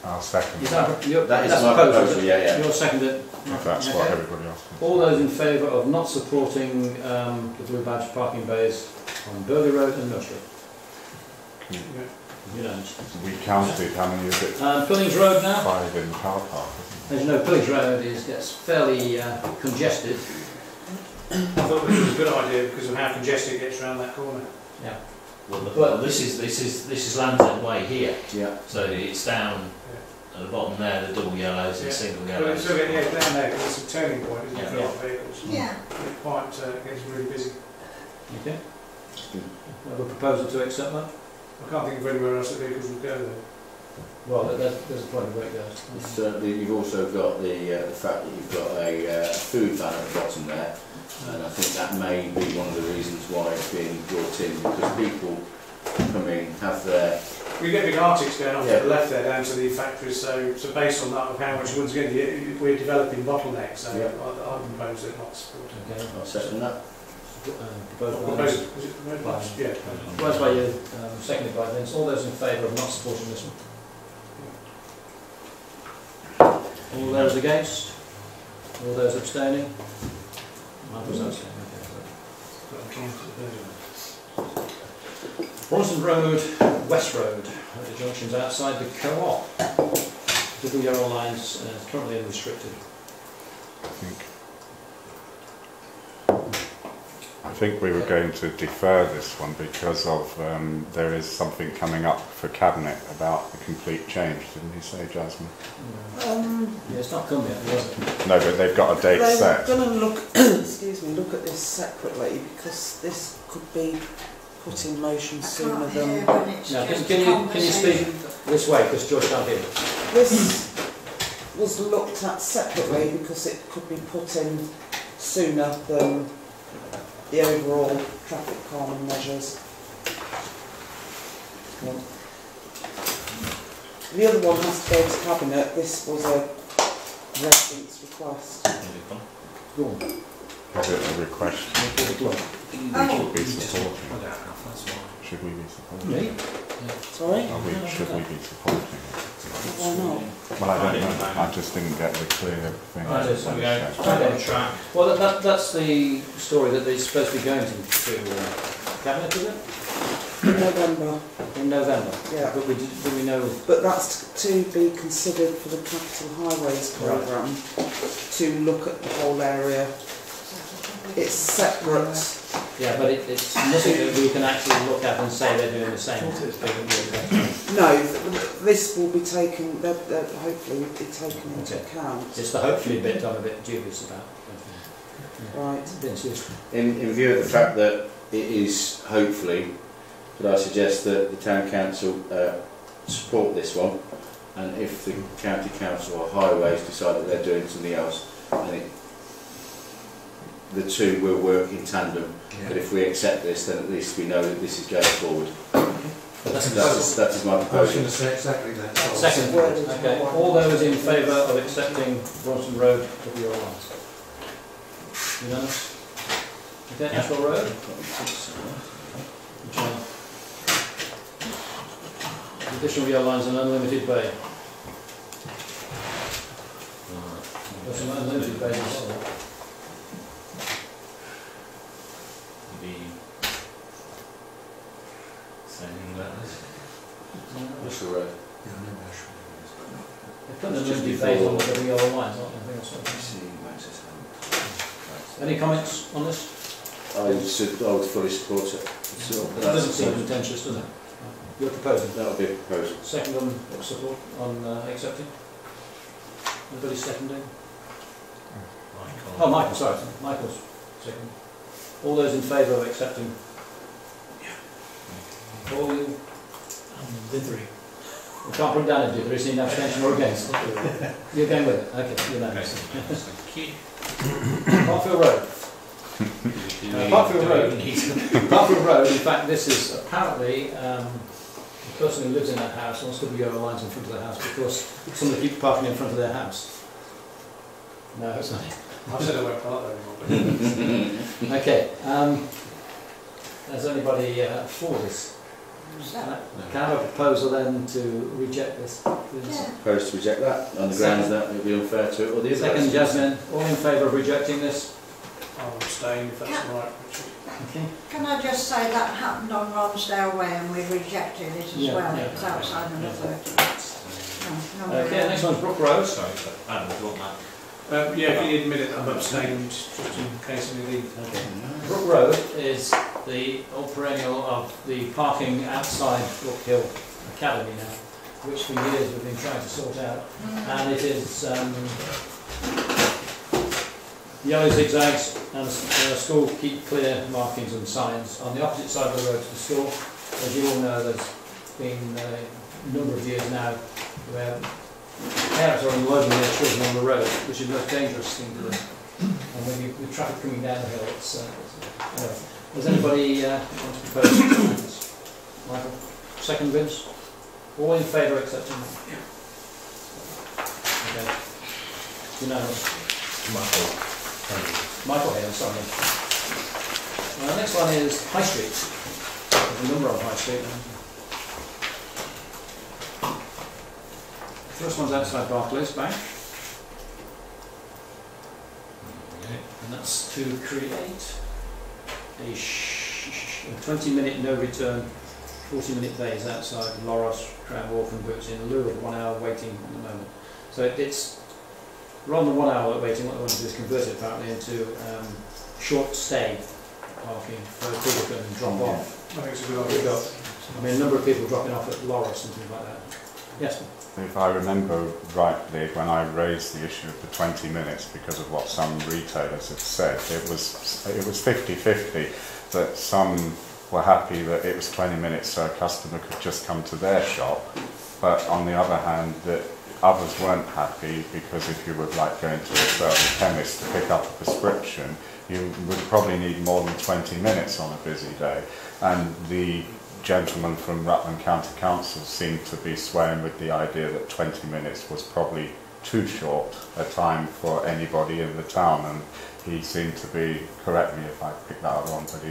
I'll second Is that, That is that's my proposal, yeah, yeah. You'll second it. if that's what Okay. everybody else thinks. All those in favour of not supporting the blue badge parking bays on Burley Road and Mill Street? Unanimous. We counted how many is it? Pillings Road now. 5 in the car park, isn't As you know, Pillings Road gets fairly congested. I thought this was a good idea because of how congested it gets around that corner. Yeah. Well, this is Lansdowne Way here, Yeah. so it's down at the bottom there, the double yellows and Yeah. single But yellows. it's still getting down there because it's a turning point, isn't it, for a lot of vehicles. Yeah. It quite gets really busy. Okay. Have a proposal to accept that? I can't think of anywhere else that vehicles would go there. Well, there's a point of where it goes. You've also got the fact that you've got a food van at the bottom there, and I think that may be one of the reasons why it's being brought in, because people come in, have their... We get big Arctics going off Yeah. to the left there down to the factories, so based on that of how much once again we're developing bottlenecks, so Yeah. I propose it not supported. Okay. I'll second that. Proposal by Propose, Vince. was it the red lights? Yeah. Proposed by you, seconded by Vince. All those in favour of not supporting this one? All those against? All those abstaining? I was abstaining. Okay. Bronson Road, West Road, at the junctions outside the co-op. Double yellow lines currently unrestricted. I think we were going to defer this one because of there is something coming up for Cabinet about the complete change, didn't you say, Jasmine? Yeah, it's not come yet, has it? No, but they've got a date They're set. going to look, excuse me, look at this separately because this could be put in motion I sooner can't hear than when it's Now, just can a you conversation. speak this way, because George can't hear you. this was looked at separately because it could be put in sooner than the overall traffic calming measures. The other one has to go to Cabinet. This was a resident's request. Go on. Is it a request? For the club. Should be supporting. Should we be supporting? Me? Sorry? Should we be supporting it? Why not? Well, I don't know. I just didn't get the clear thing. Right, so we go straight on track. Well, that's the story that they're supposed to be going to Cabinet, is it? November. In November. Yeah. But do we know? But that's to be considered for the Capital Highways programme, to look at the whole area. It's separate. Yeah, but it's nothing that we can actually look at and say they're doing the same. No, this will be taken, they'll hopefully be taken into account. It's the hopefully bit I'm a bit dubious about. Right. Vince, In view of the fact that it is hopefully, could I suggest that the Town Council support this one, and if the County Council or Highways decide that they're doing something else, then the two will work in tandem. But if we accept this, then at least we know that this is going forward. That is my I was going proposal. to say exactly that. Second. Okay. All those in favour of accepting Bronson Road WR1? Unanimous? Okay, Ashwell Road? Which one? Additional yellow lines and unlimited bay. There's some unlimited bays as well. Saying about this. Ashwell Road. Yeah, I know Ashwell is. They've put the unlimited bays on the yellow lines, aren't they? I think that's what Any comments on this? I would fully support it. It doesn't seem contentious, does it? You're proposing? That would be a proposal. Second on support on accepting? Anybody seconding? Oh, Michael, sorry. Michael's second. All those in favour of accepting? Yeah. All you? Dithering. We can't put down a dither, is he an abstention or against? You're going with it? Okay, unanimous. Thank you. Parkfield Road. Parkfield Road. Parkfield Road, in fact, this is apparently the person who lives in that house wants to be over lines in front of the house because somebody keeps parking in front of their house. No, it's not. I've said I won't park there anymore. Okay. Has anybody for this? Can I have a proposal then to reject this? Yeah. Propose to reject that on the grounds that it would be unfair to it or the other. Second, Jasmine. All in favour of rejecting this? I'll abstain if that's all right, Richard. Okay. Can I just say that happened on Romsdale Way and we rejected it as Yeah, well. yeah. It's outside of the 30. No, Okay, next one's Brook Road. Sorry, Adam, do you want that? Yeah, if you need a minute, I'm abstaining just in case any leave. Okay. Brook Road is the old perennial of the parking outside Brook Hill Academy now, which for years we've been trying to sort out. And it is yellow zigzags and school keep clear markings and signs on the opposite side of the road to the school. As you all know, there's been a number of years now where parents are unloading their children on the road, which is the most dangerous thing to do. And when you, with traffic coming down the hill, it's anyway. Does anybody want to propose this? Michael? Second, Vince? All in favour of accepting that? Yeah. Okay. Unanimous. Michael Hale, sorry. The next one is High Street. There's a number on High Street. First one's outside Barclays Bank. And that's to create a 20-minute no return, 40-minute bays outside Loros, Crown Wharf and Boots in lieu of 1 hour waiting at the moment. So it's rather than 1 hour waiting, what they want to do is convert it apparently into short stay parking for people who can drop off. I think it's a good idea. I mean, a number of people dropping off at Loros and things like that. Yes? If I remember rightly, when I raised the issue of the 20 minutes because of what some retailers had said, it was 50-50, that some were happy that it was 20 minutes so a customer could just come to their shop, but on the other hand that others weren't happy because if you were like going to a certain chemist to pick up a prescription, you would probably need more than 20 minutes on a busy day. And the gentleman from Rutland County Council seemed to be swaying with the idea that 20 minutes was probably too short a time for anybody in the town, and he seemed to be, correct me if I picked that up wrong, but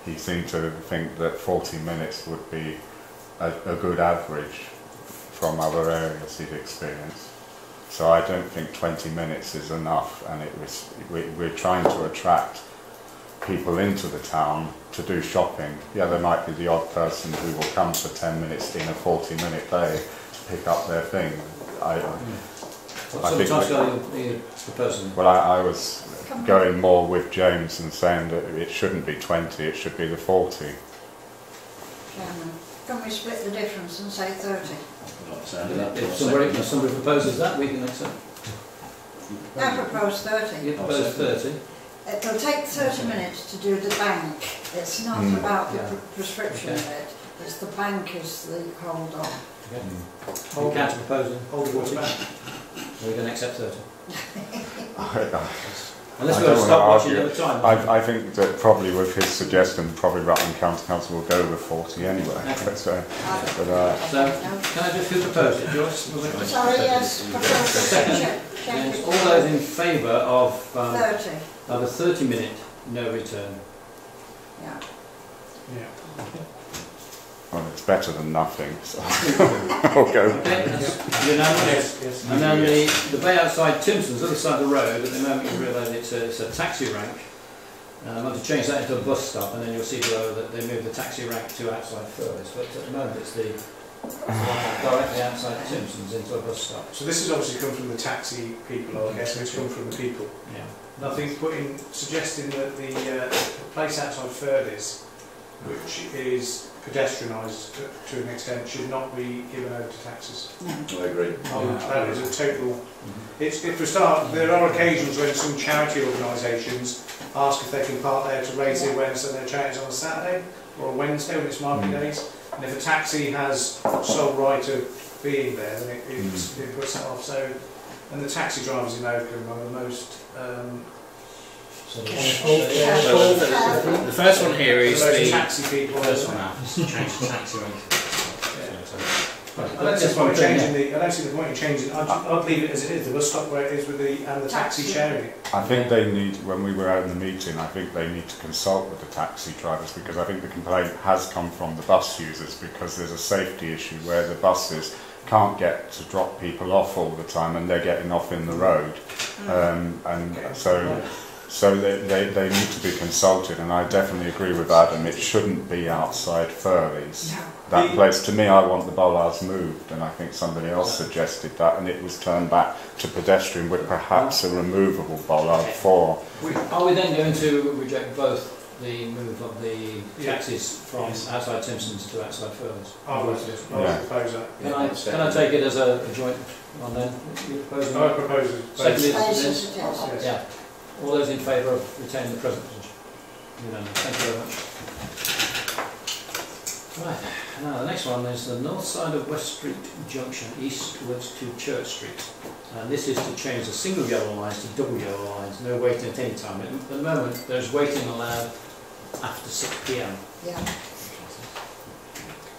he seemed to think that 40 minutes would be a good average from other areas he'd experienced. So I don't think 20 minutes is enough, and we're trying to attract people into the town to do shopping. Yeah, there might be the odd person who will come for 10 minutes in a 40-minute day to pick up their thing. What sort of timescale are you proposing? Well, I was going more with James and saying that it shouldn't be 20, it should be the 40. Chairman, can we split the difference and say 30? If somebody proposes that, we can accept. I propose 30. You propose 30. It'll take 30 minutes to do the bank. It's not about the prescription bit. It's the bank is the hold on. Okay. You counter proposing. Hold the water back. We're going to accept 30. Unless we want to stop watching another time. I think that probably with his suggestion, probably Rutland County Council will go with 40 anyway. Okay. So, can I just, who proposed it? Joyce? Sorry, yes. Second. Yes. All those in favour of 30. Of a 30-minute no return? Yeah. Yeah. well, it's better than nothing. So I'll go. Okay, that's unanimous. Yes. And then the bay outside Timpson's, other side of the road, at the moment you realise it's a taxi rank. I want to change that into a bus stop, and then you'll see below that they moved the taxi rank to outside furthest. But at the moment it's the directly outside Timpson's into a bus stop. So this has obviously come from the taxi people, I guess, and it's come from the people. Yeah. And I think suggesting that the place outside Furthest, which is pedestrianised to an extent, should not be given over to taxis. I agree. That is a total... It's, for a start, there are occasions when some charity organisations ask if they can park there to raise the awareness of their charities on a Saturday or a Wednesday when it's market days. And if a taxi has sole right of being there, then it puts that off. So, and the taxi drivers in Oakham are the most... So the first one here is the taxi people. First one now. Change the taxi rate. I don't see the point in changing. I'd leave it as it is. The bus stop where it is with the taxi sharing it. I think they need, when we were out in the meeting, I think they need to consult with the taxi drivers, because I think the complaint has come from the bus users, because there's a safety issue where the buses can't get to drop people off all the time and they're getting off in the road. So they need to be consulted, and I definitely agree with Adam, it shouldn't be outside Furley's. That place, to me, I want the bollards moved, and I think somebody else suggested that, and it was turned back to pedestrian with perhaps a removable bollard for... Are we then going to reject both the move of the taxis from outside Timpson's to outside Furley's? I would propose that. Can I take it as a joint one then? You proposing? I propose it. Secondly, Yes. yeah. All those in favour of retaining the present position? Unanimous. Thank you very much. Right, now the next one is the north side of West Street Junction, eastwards to Church Street. And this is to change the single yellow lines to double yellow lines, no waiting at any time. At the moment, there's waiting allowed after 6 p.m. Yeah.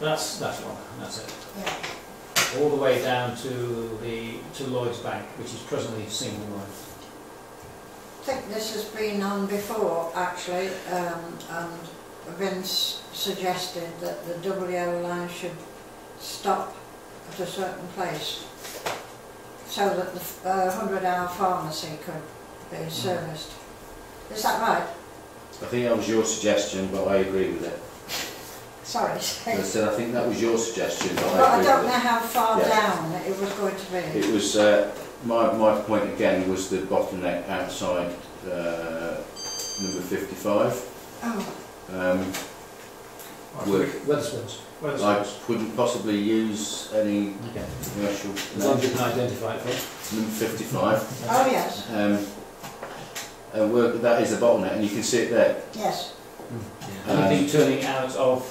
That's one, that's it. Yeah. All the way down to Lloyd's Bank, which is presently single line. I think this has been on before actually, and Vince suggested that the double yellow line should stop at a certain place so that the 100-hour pharmacy could be serviced. Is that right? I think that was your suggestion, but I agree with it. Sorry. As I said, I think that was your suggestion, but Well, I I agree don't with know it. how far down it was going to be. It was, my point again was the bottleneck outside number 55. Oh. Weatherspoons. I couldn't possibly use any commercial. As long as you can identify it first. Number 55. Oh yes. That is a bottleneck, and you can see it there. Yes. Anything turning out of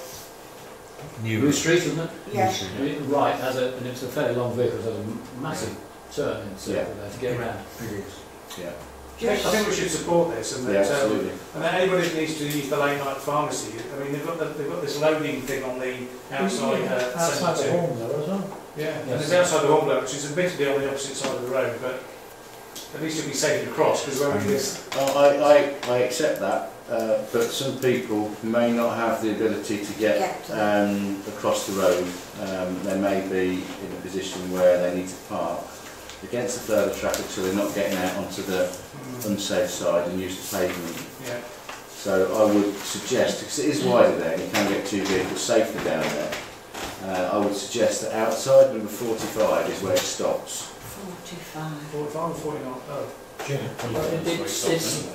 New Street, isn't it? Yes. Right, and it's a fairly long vehicle, so there's a massive turn in circle there to get around. Yeah. I think we should support this, and that, absolutely. and then anybody that needs to use the late night pharmacy. I mean, they've got this loading thing on the outside. Outside the home though as well. Yeah, and Yes. it's outside the envelope, which is admittedly on the opposite side of the road, but at least it'll be safe to cross, because where it is. I accept that, but some people may not have the ability to get across the road. They may be in a position where they need to park against the further traffic, so they're not getting out onto the unsafe side and use the pavement. Yeah. So I would suggest, because it is wider there and you can get two vehicles safely down there, I would suggest that outside number 45 is where it stops. 45. 45 or 49? Oh.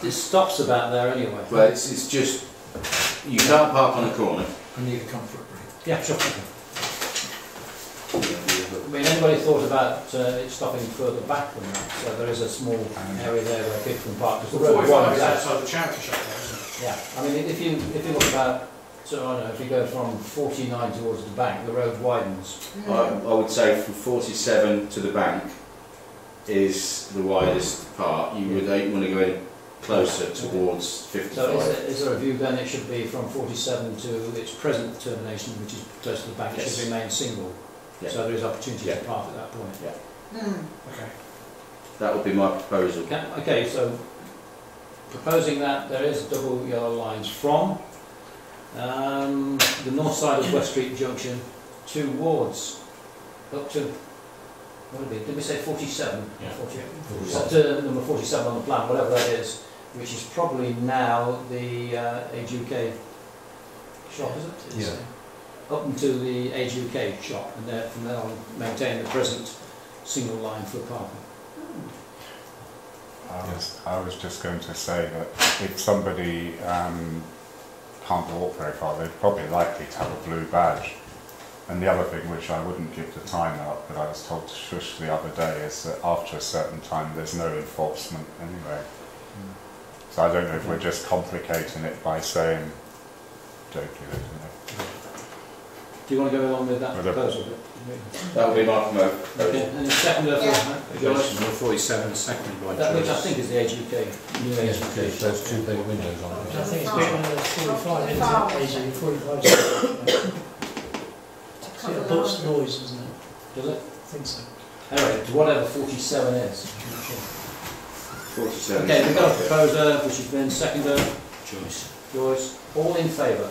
It stops about there anyway. Well, it's just, you can't park on a corner. I need a comfort break. Yeah, sure. I mean, anybody thought about it stopping further back than that? So there is a small area there where people can park. Because the road 45 widens is out. outside the charity shop there, isn't it? Yeah, I mean, if you look about, so I don't know, if you go from 49 towards the bank, the road widens. I would say from 47 to the bank is the widest part. You would want to go in closer towards 55. So is there a view then it should be from 47 to its present termination, which is close to the bank, it Yes. should remain single. Yeah. So there is opportunity Yeah. to park at that point. Okay. That would be my proposal. Okay, so proposing that there is double yellow lines from the north side of West Street Junction towards, up to, what would it be, did we say 47? Yeah. 48. Up to number 47 on the plan, whatever that is, which is probably now the Age UK shop, is it? Yeah. Up into the Age UK shop, and there, from there on maintain the present single line for parking. I was just going to say that if somebody can't walk very far, they're probably likely to have a blue badge. And the other thing, which I wouldn't give the time up, but I was told to shush the other day, is that after a certain time there's no enforcement anyway. So I don't know if we're just complicating it by saying, don't do it. Do you want to go along with that Whatever. proposal? That would be my proposal. Okay, and the second of Joyce, number 47, seconded by that, which I Joyce. think is the Age UK, new Age UK Yes, shop. those two big windows on it. I think it's bigger than 45, isn't it? 45. It puts noise, doesn't it? Does it? I think so. Anyway, it's whatever 47 is. 47. Okay, we've got a proposer, which has been seconded. Joyce. Joyce, all in favour?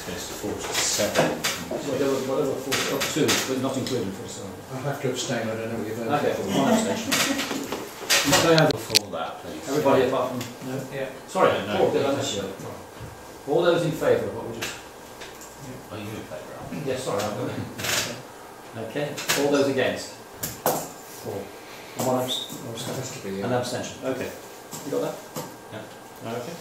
It's 47. Whatever, up to, but not including 47. I'll have to abstain, I don't know what you're voting Okay, for. one abstention. I'm not going to have For that, please. everybody apart from... No. Yeah. Sorry, No, Paul, did I miss you? All those in favour of what we just... Are you in favour? Yes, sorry, I've got it. Okay, all those against? 4. One abstention. Has to be, An abstention, okay. You got that? Yeah. Okay.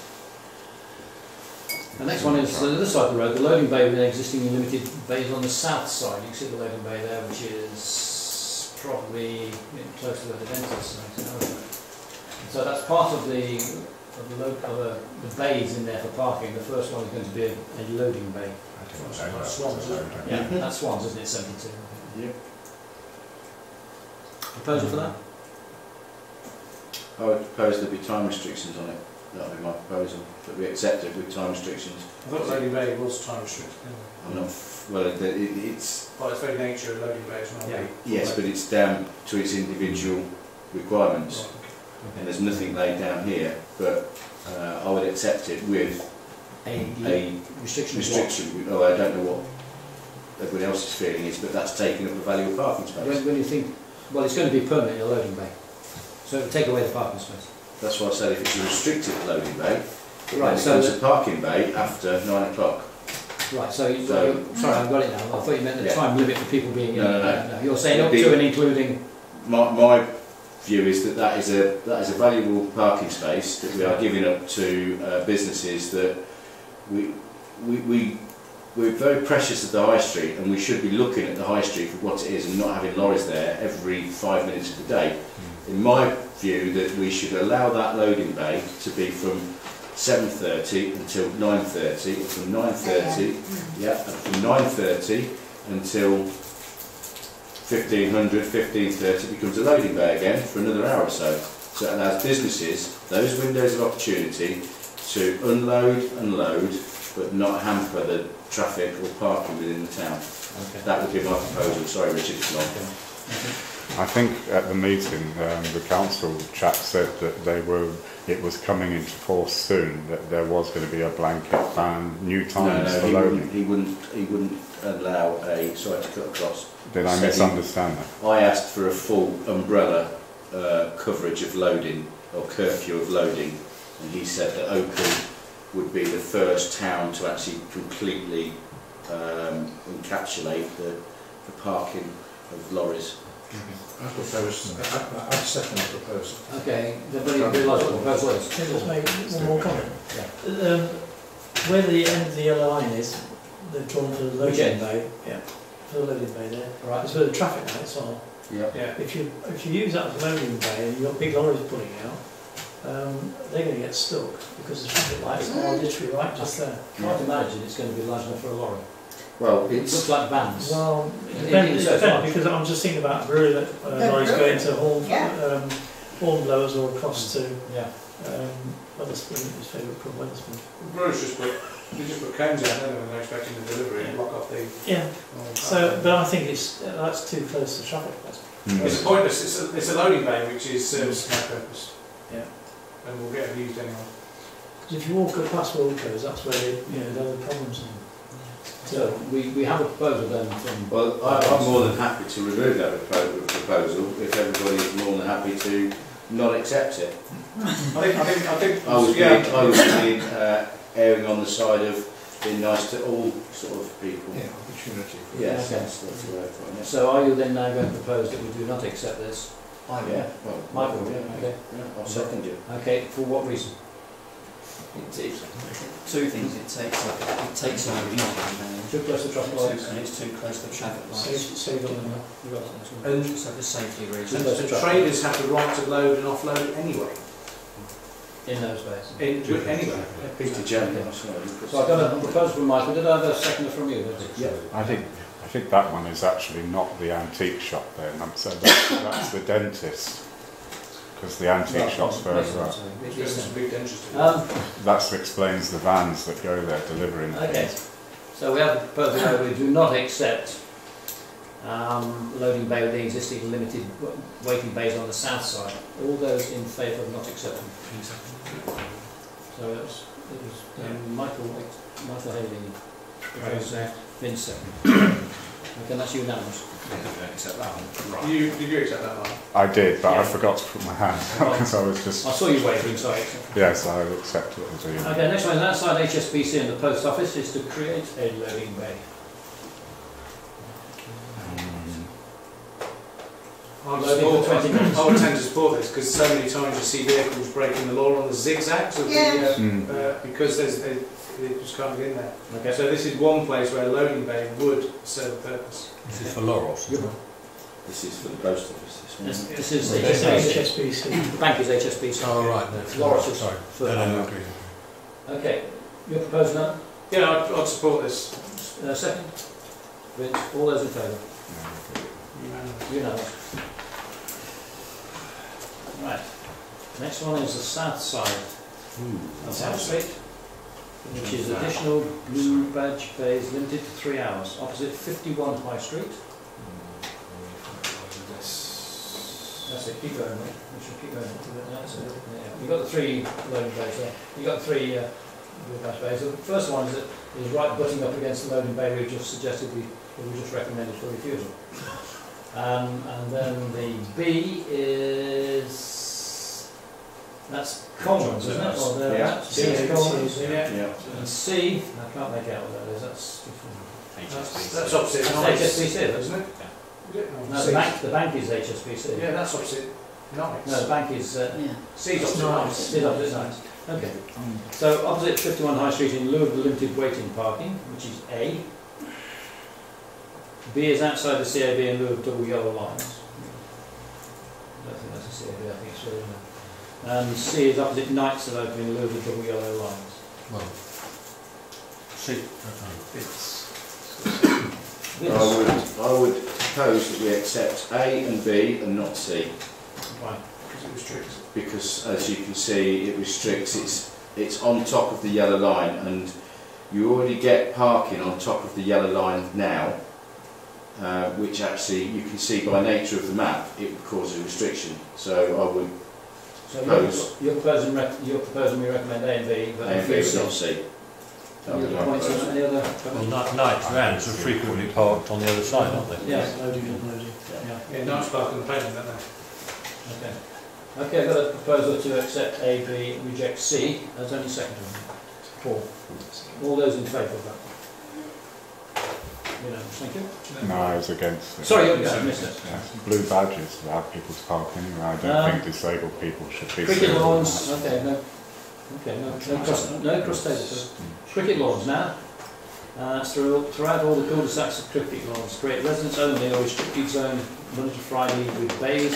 The next one is on the other side of the road, the loading bay with an existing limited bays on the south side. You can see the loading bay there, which is probably close to where the dentist is. So that's part of the bays in there for parking. The first one is going to be a loading bay. Yeah, that's Swans, isn't it? 72. Yeah. Proposal for that? I would propose there be time restrictions on it. That would be my proposal. That we accept it with time restrictions. I thought loading bay was time restricted. I'm not, well, it's, By its very nature, a loading bay is not Yeah. yes, but it's down to its individual requirements. And there's nothing laid down here, but I would accept it with a restriction. Oh, I don't know what everybody else's feeling is, but that's taking up the value of parking space. When you think, well, it's going to be permanently a loading bay, so it'll take away the parking space. That's why I said if it's a restricted loading bay, Right, then it so becomes a parking bay after 9 o'clock. right, so So- sorry, I've got it now. I thought you meant the Yeah. time limit for people being in. No. You're saying up It'd to be- and including. My view is that that is a valuable parking space that we are giving up to businesses that we're very precious at the high street, and we should be looking at the high street for what it is and not having lorries there every 5 minutes of the day. In my view, that we should allow that loading bay to be from 7:30 until 9:30, and from 9:30, and from 9:30 until 15:30 becomes a loading bay again for another hour or so. So it allows businesses those windows of opportunity to unload and load, but not hamper the traffic or parking within the town. Okay. That would be my proposal. Sorry, Richard, it's long. I think at the meeting, the council chap said that it was coming into force soon, that there was going to be a blanket ban, new times for loading. He wouldn't allow a, sorry to cut across. Did I misunderstand that? I asked for a full umbrella coverage of loading, or curfew of loading, and he said that Oakham would be the first town to actually completely encapsulate the parking of lorries. I propose, I second the proposal. Okay, everybody realise what the proposal is? Can I just make one more comment? Where the end of the yellow line is, they've drawn to the loading bay. Yeah, for the loading bay there. Right. It's where the traffic lights are. Yeah. Yeah. If you use that as a loading bay and you've got big lorries pulling out, they're going to get stuck because the traffic lights are literally right just there. I can't imagine it's going to be large enough for a lorry. Well, It looks like vans. Well, It it is depends, so because I'm just thinking about brewery lorries going to horn blowers or across to Yeah. Weatherspoon, his favourite pub, Weatherspoon. Bruce just put cones in, don't they, when they're expecting the delivery and block off the... Yeah. So, but I think that's too close to traffic. It's a pointless, it's a loading bay which is serves no purpose. Yeah. And will get abused anyway. Because if you walk past Wilco's, that's where there are the problems. So we have a proposal then from... Well, I'm more than happy to remove that proposal if everybody is more than happy to not accept it. I think. I was being erring on the side of being nice to all sort of people. Yeah, opportunity. Yes, Okay. that's the word for it. Yeah. So are you then now going to propose that we do not accept this? Yeah, well, Michael, yeah, okay. yeah, I'll second you. Okay, for what reason? Two things. It takes away the traffic. Too close to traffic lights? And it's too close to traffic Save on them. And So for safety reasons. the traders have the right to load and offload anyway. In those bays? Anyway. Peter Jenkins. So I've got a proposal from Michael. Did I have a seconder from you? Yeah. I think that one is actually not the antique shop there, and so that's the dentist, because the antique shop's further up. There's some big dentures. That explains the vans that go there delivering Okay. things. So we have a proposal where we do not accept loading bay with the existing limited waiting bays on the south side. All those in favour of not accepting. So it was Michael Haley proposed there, Vince second. Okay, that's unanimous. Accept that one. Right. Did you accept that one? I did, but Yeah. I forgot to put my hand up because I was just... I saw you wavering, sorry. Yes, I accept it as a unit. Okay, next one is outside HSBC and the post office is to create a loading bay. I Loading for 20 minutes. would tend to support this because so many times you see vehicles breaking the law on the zigzags of Yes. because they just can't get in there. Okay. So this is one place where a loading bay would serve a purpose. This is for Laurels. This is for the post office. This is It's HSBC. HSBC. The bank is HSBC. Oh, right. No, Laurels is sorry. further No, down. agree. Okay, your proposal now? Yeah, I'd support this. Second? Vince, all those in favour? Unanimous. Right. Next one is the south side of South Street, which is additional blue badge bays limited to 3 hours, opposite 51 High Street. That's it, keep going, mate. We should keep going. That's it. Yeah. You've got the 3 loading bays there. You've got 3 blue badge bays. The first one is right butting up against the loading bay we just suggested we just recommended for refusal. And then the B is... That's Commons, isn't it? Or thereabouts. B is Commons, Yeah. and C, I can't make out what that is, that's That's opposite. That's HSBC, isn't it? No, No, the bank is HSBC. Yeah, that's opposite. Nice. No, the bank is C's opposite. Nice. C's opposite nice. Okay. So opposite 51 High Street in lieu of the limited waiting parking, which is A. B is outside the CAB in lieu of double yellow lines. I don't think that's a CAB, I think it's really no. And C is opposite Knights of Oakham in lieu of the double yellow lines. Well, see, I would propose that we accept A and B and not C. Right. Because it restricts. Because as you can see, it restricts. It's on top of the yellow line, and you already get parking on top of the yellow line now. which actually you can see by nature of the map it would cause a restriction. So I would So propose you're proposing we recommend A and B, but A and B A would and not C. Any other points on any other? Well, night vans are frequently parked on the other side, aren't they? Yeah. Loading and unloading. Yeah, nice park on the pavement, don't they? Okay. Okay, I've got a proposal to accept A, B, and reject C. That's only second one. Paul. All those in favour of that? Thank you. No, I was against it. Sorry, I missed it. Yeah. Blue badges allow people to park anywhere. I don't think disabled people should be. Cricket served on lawns, that. okay, no cross tables. Cricket lawns now. Throughout all the cul-de-sacs of cricket lawns, create residents only or restricted zone Monday to Friday with bays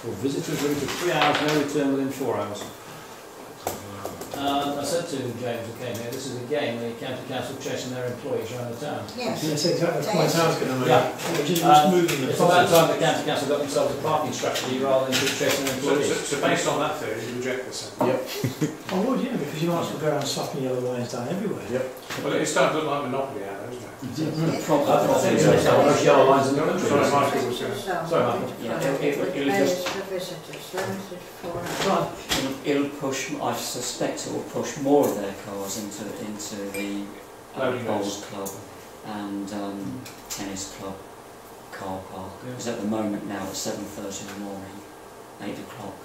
for visitors limited 3 hours, no return within 4 hours. I said to James who came here, this is again the county council chasing their employees around the town. Yes. That's exactly the point I was going to make. Yeah. We're just moving the It's about process. time the county council got themselves a parking strategy rather than keep chasing their employees. So based on that theory, you reject this then? I would, yeah, because you might as well go around slapping yellow lines down everywhere. Yep. Well, it's starting to look like Monopoly out there, isn't it? I think it's most yellow lines in the country. Sorry, Michael was going. Sorry, Michael. It'll just for visitors, limited 4 hours. It'll push, I suspect it will push more of their cars into the bowls club and tennis club car park. Because at the moment now at 7:30 in the morning, 8 o'clock,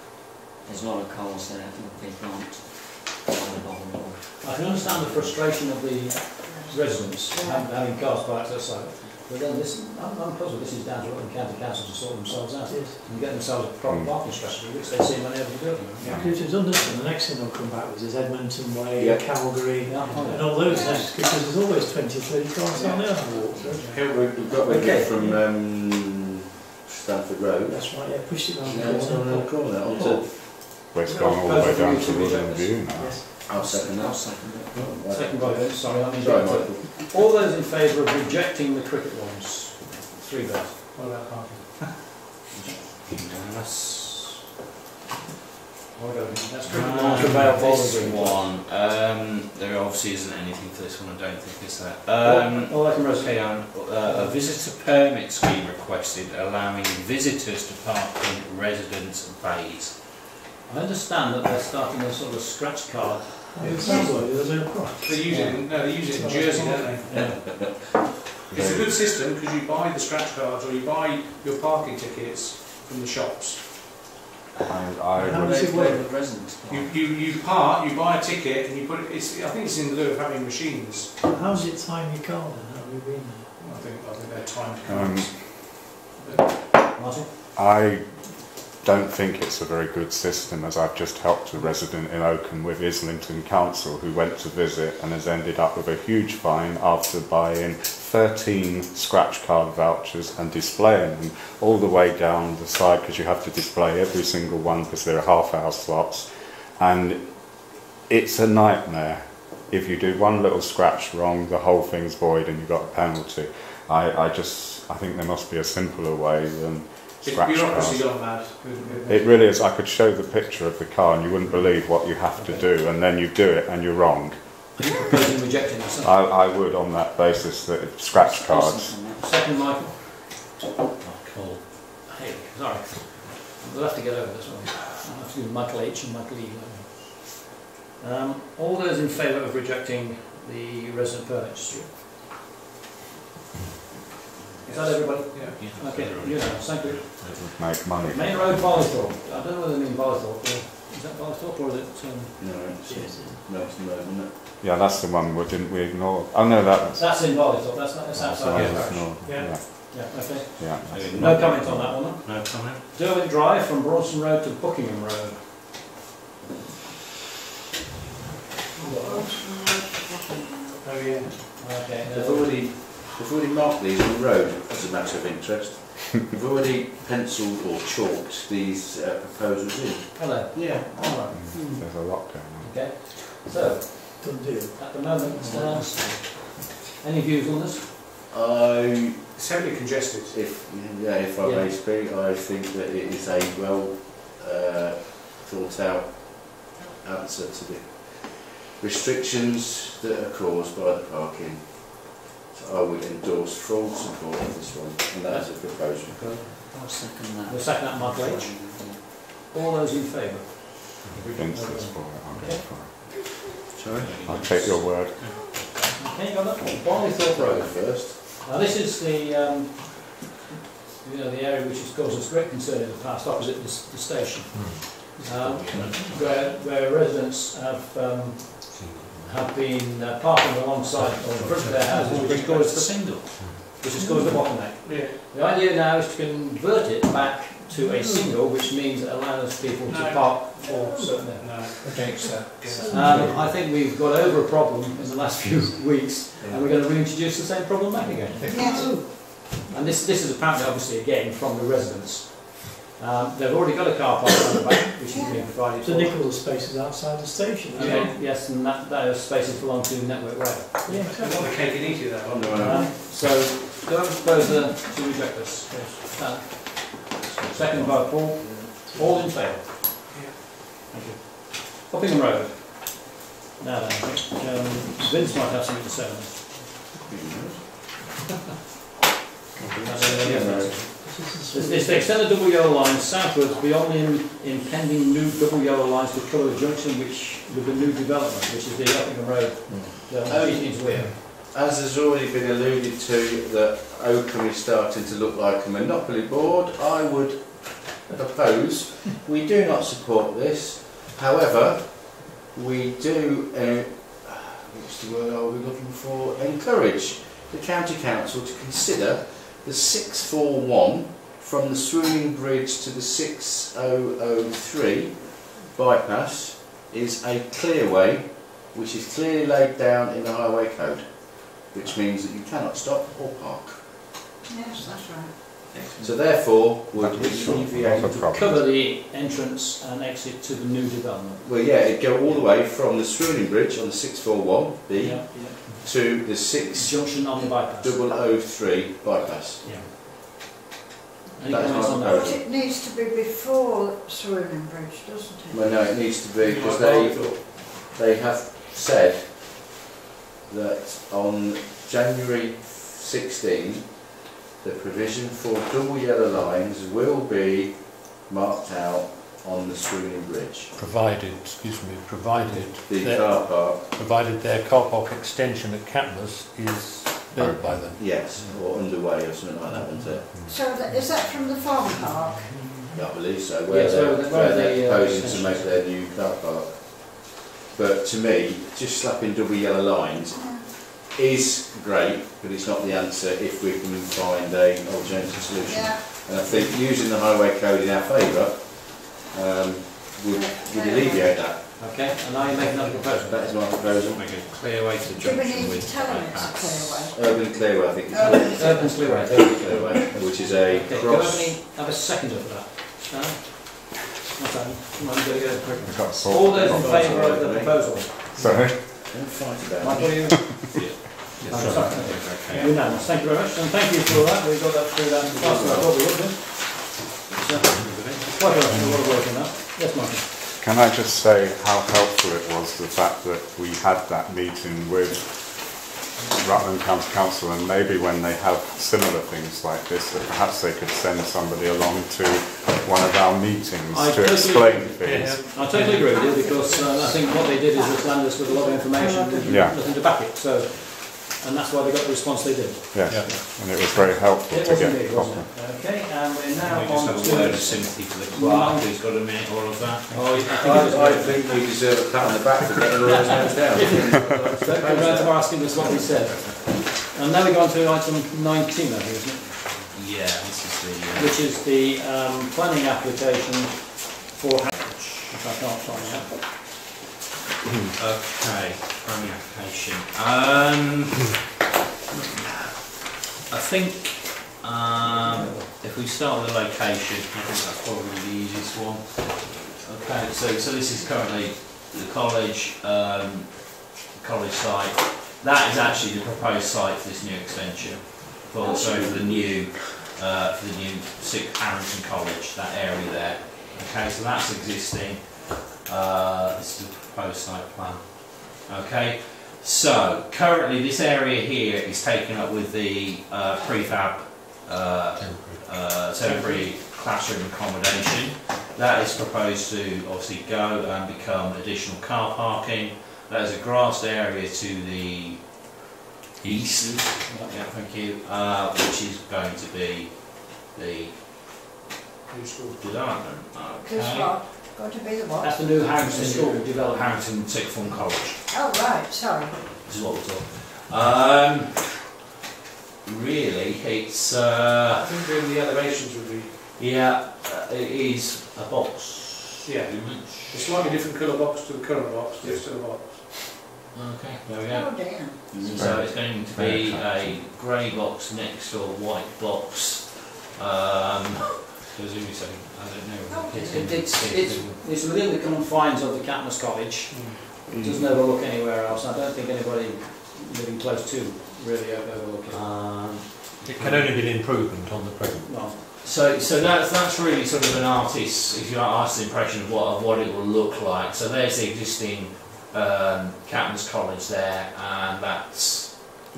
there's a lot of cars there and people aren't bothered. I can understand the frustration of the residents having cars parked outside, but then I'm puzzled this is down to Rutland County Council to sort themselves out and get themselves a proper parking strategy, which they seem unable to do. Because if it's understood, the next thing they'll come back with is Edmonton Way, Yeah. Calgary, and all those things, because there's always 20, 30 cars down there on the walk through. We've got rid of it from Stanford Road. That's right, yeah, push it round Now it's on the the corner onto. Well, it's gone all the way down to Woodland View now. Yes. I'll second that. Second by vote, sorry, I mean, Sorry, Michael. all those in favour of rejecting the cricket lawns? 3 votes. What about parking? That's That's cricket lawns prevail this voluntary. one. There obviously isn't anything for this one. I don't think is that. All I can rest. Okay, a visitor permit scheme requested allowing visitors to park in residence bays. I understand that they're starting a sort of scratch card. It sounds like there's no price. They use it in Jersey, don't they? It's a good system because you buy the scratch cards or you buy your parking tickets from the shops. I How would. does it work? with residents? You buy a ticket and you put it. I think it's in lieu of having machines. How's it time your car then? How have you been there? I think they're timed cards. Martin? I don't think it's a very good system, as I've just helped a resident in Oakham with Islington Council who went to visit and has ended up with a huge fine after buying 13 scratch card vouchers and displaying them all the way down the side, because you have to display every single one because they're half-hour slots, and it's a nightmare. If you do one little scratch wrong, the whole thing's void and you've got a penalty. I think there must be a simpler way than It's scratch bureaucracy cards. gone mad. It really is. I could show the picture of the car and you wouldn't believe what you have to do, and then you do it and you're wrong. Are you proposing rejecting this? I would, on that basis, that it's scratch cards. Second, Michael. Michael. Hey, sorry. We'll have to get over this one. I'll have to do Michael H and Michael E. All those in favour of rejecting the resident permit, Stuart? Is that everybody? Yeah. Okay, thank you. Make money. Main Road, Bollythorpe. I don't know whether they mean Bollythorpe, or is that Bollythorpe or is it... No, it's Melton Road, isn't it? Yeah, that's the one we didn't we ignore. Oh no, that's That's in Bollythorpe, that's the outside one the we parish. ignored. Yeah. Yeah, okay. Yeah. No comment on that one then. No comment. Derwent Drive from Broadson Road to Buckingham Road. Oh yeah. Okay. We've already marked these on the road as a matter of interest. We've already penciled or chalked these proposals in. Hello. Yeah. All right. There's a lot going on. Okay. So, Done deal. at the moment, any views on this? It's heavily congested. If I Yeah. may speak, I think that it is a well thought out answer to the restrictions that are caused by the parking I would endorse full support of this one, and that is a proposal. I'll second that. We'll second that, Michael H. All those in favour? Against this for it, I'm going for it. Sorry? I'll take your word. Okay, you got that? Barleythorpe Road. First. Now this is the the area which has caused us great concern in the past, opposite the station, where residents have been parking alongside or in front of their houses, which has caused a bottleneck. Yeah. The idea now is to convert it back to a single, which means it allows people to park for certain areas. No, against that. I think we've got over a problem in the last few weeks, and we're going to reintroduce the same problem back again. Yes. And this is apparently, obviously, again, from the residents. They've already got a car park on the back, which is being provided So for. Nicholas spaces outside the station. Yes, and those spaces belong to Network Rail. Yeah, They want the cake and eat it, that. So, do I propose to reject this? Second by Paul. All in favour? Thank you. Hoppingham Road. Now then, I think Vince might have something to say on this. It's to extend the double yellow line southwards beyond the impending new double yellow lines to cover the junction with the new development, which is the Oakham Road. As has already been alluded to, that Oakham is starting to look like a monopoly board, I would propose we do not support this. However, we do, what's the word are we looking for? Encourage the County Council to consider the 641 from the Swooning Bridge to the 6003 bypass is a clearway which is clearly laid down in the highway code, which means that you cannot stop or park. Yes, that's right. So therefore, would alleviate Not a Cover the entrance and exit to the new development. well, yeah, it'd go all the way from the Swooning Bridge on the 641B to the Junction on the bypass. 6003 bypass. Yeah. Any That is comments my on But that? proposal. it needs to be before Swooning Bridge, doesn't it? Well, no, it needs to be because they have said that on January 16, the provision for double yellow lines will be marked out on the Swooning Bridge. Provided The their, car park, provided their car park extension at Catmus is built by them. yes, or underway or something like that, isn't it? So is that from the farm park? Yeah, I believe so. Where Yes, they're, where they're the, proposing to extension make is. their new car park. But to me, just slapping double yellow lines is great, but it's not the answer if we can find an alternative solution. Yeah. And I think using the highway code in our favour would alleviate that. Okay, and now you make another proposal. That is my proposal. Make a clear way to Do we junction need to with tell them it's a bypass. clear way? Urban Clearway, I think it's Urban called. Urban Clearway. Urban Clearway, which is a Okay, do I cross. have a seconder for that? No? What's that? Come on, you've got to go quick. We've got to sort All those in Not favour of the right, proposal? Sorry? Don't fight about Michael, it. you? Yes, Oh, sorry. sorry. Okay. Unanimous. Thank you very much, and thank you for that. We got that through that faster than I thought we would do. Quite a lot of work on that. Yes, Michael. Can I just say how helpful it was, the fact that we had that meeting with Rutland County Council, and maybe when they have similar things like this, that perhaps they could send somebody along to one of our meetings I to totally explain agree. things. I totally agree with you, because I think what they did is just land us with a lot of information with Yeah. nothing to back it. So, and that's why they got the response they did. Yes, and it was very helpful It to was get indeed, wasn't proper. it? Okay, and we're now Can we just on have a word of to... sympathy for the clerk who's got to admit all of that? Oh, I think we deserve a pat on the back for getting all those hands down. Don't go round to asking us what we said. And now we go on to item 19, I think, isn't it? Yeah, this is the... Which is the planning application for Harwich, if I can't find that. Okay, planning application. I think if we start with the location, I think that's probably the easiest one. Okay, so this is currently the college site. That is actually the proposed site for this new extension. For the new 6th Harrington College, that area there. Okay, so that's existing. This is the proposed site plan. Okay, So currently this area here is taken up with the prefab temporary classroom accommodation. That is proposed to obviously go and become additional car parking. That is a grassed area to the east, yeah, thank you, which is going to be the New school. development. This Okay. one, going to be the what? That's the new Harrington School development. Harrington Sixth Form College. Oh, right, sorry. This is what we're talking. Really, it's I think doing the elevations would be, yeah, it is a box. yeah, a slightly different colour box to the current box, but it's still a box. Okay, there we go. Oh, dear. So it's going to be a grey box next to a white box. As you say, I don't know. Oh, It's within the confines of the Catmus College. It doesn't overlook anywhere else. I don't think anybody living close to really overlook it. It can only be an improvement on the present. Well, So that's really sort of an artist's, if you like, artist's impression of what it will look like. So there's the existing Catmus College there, and that's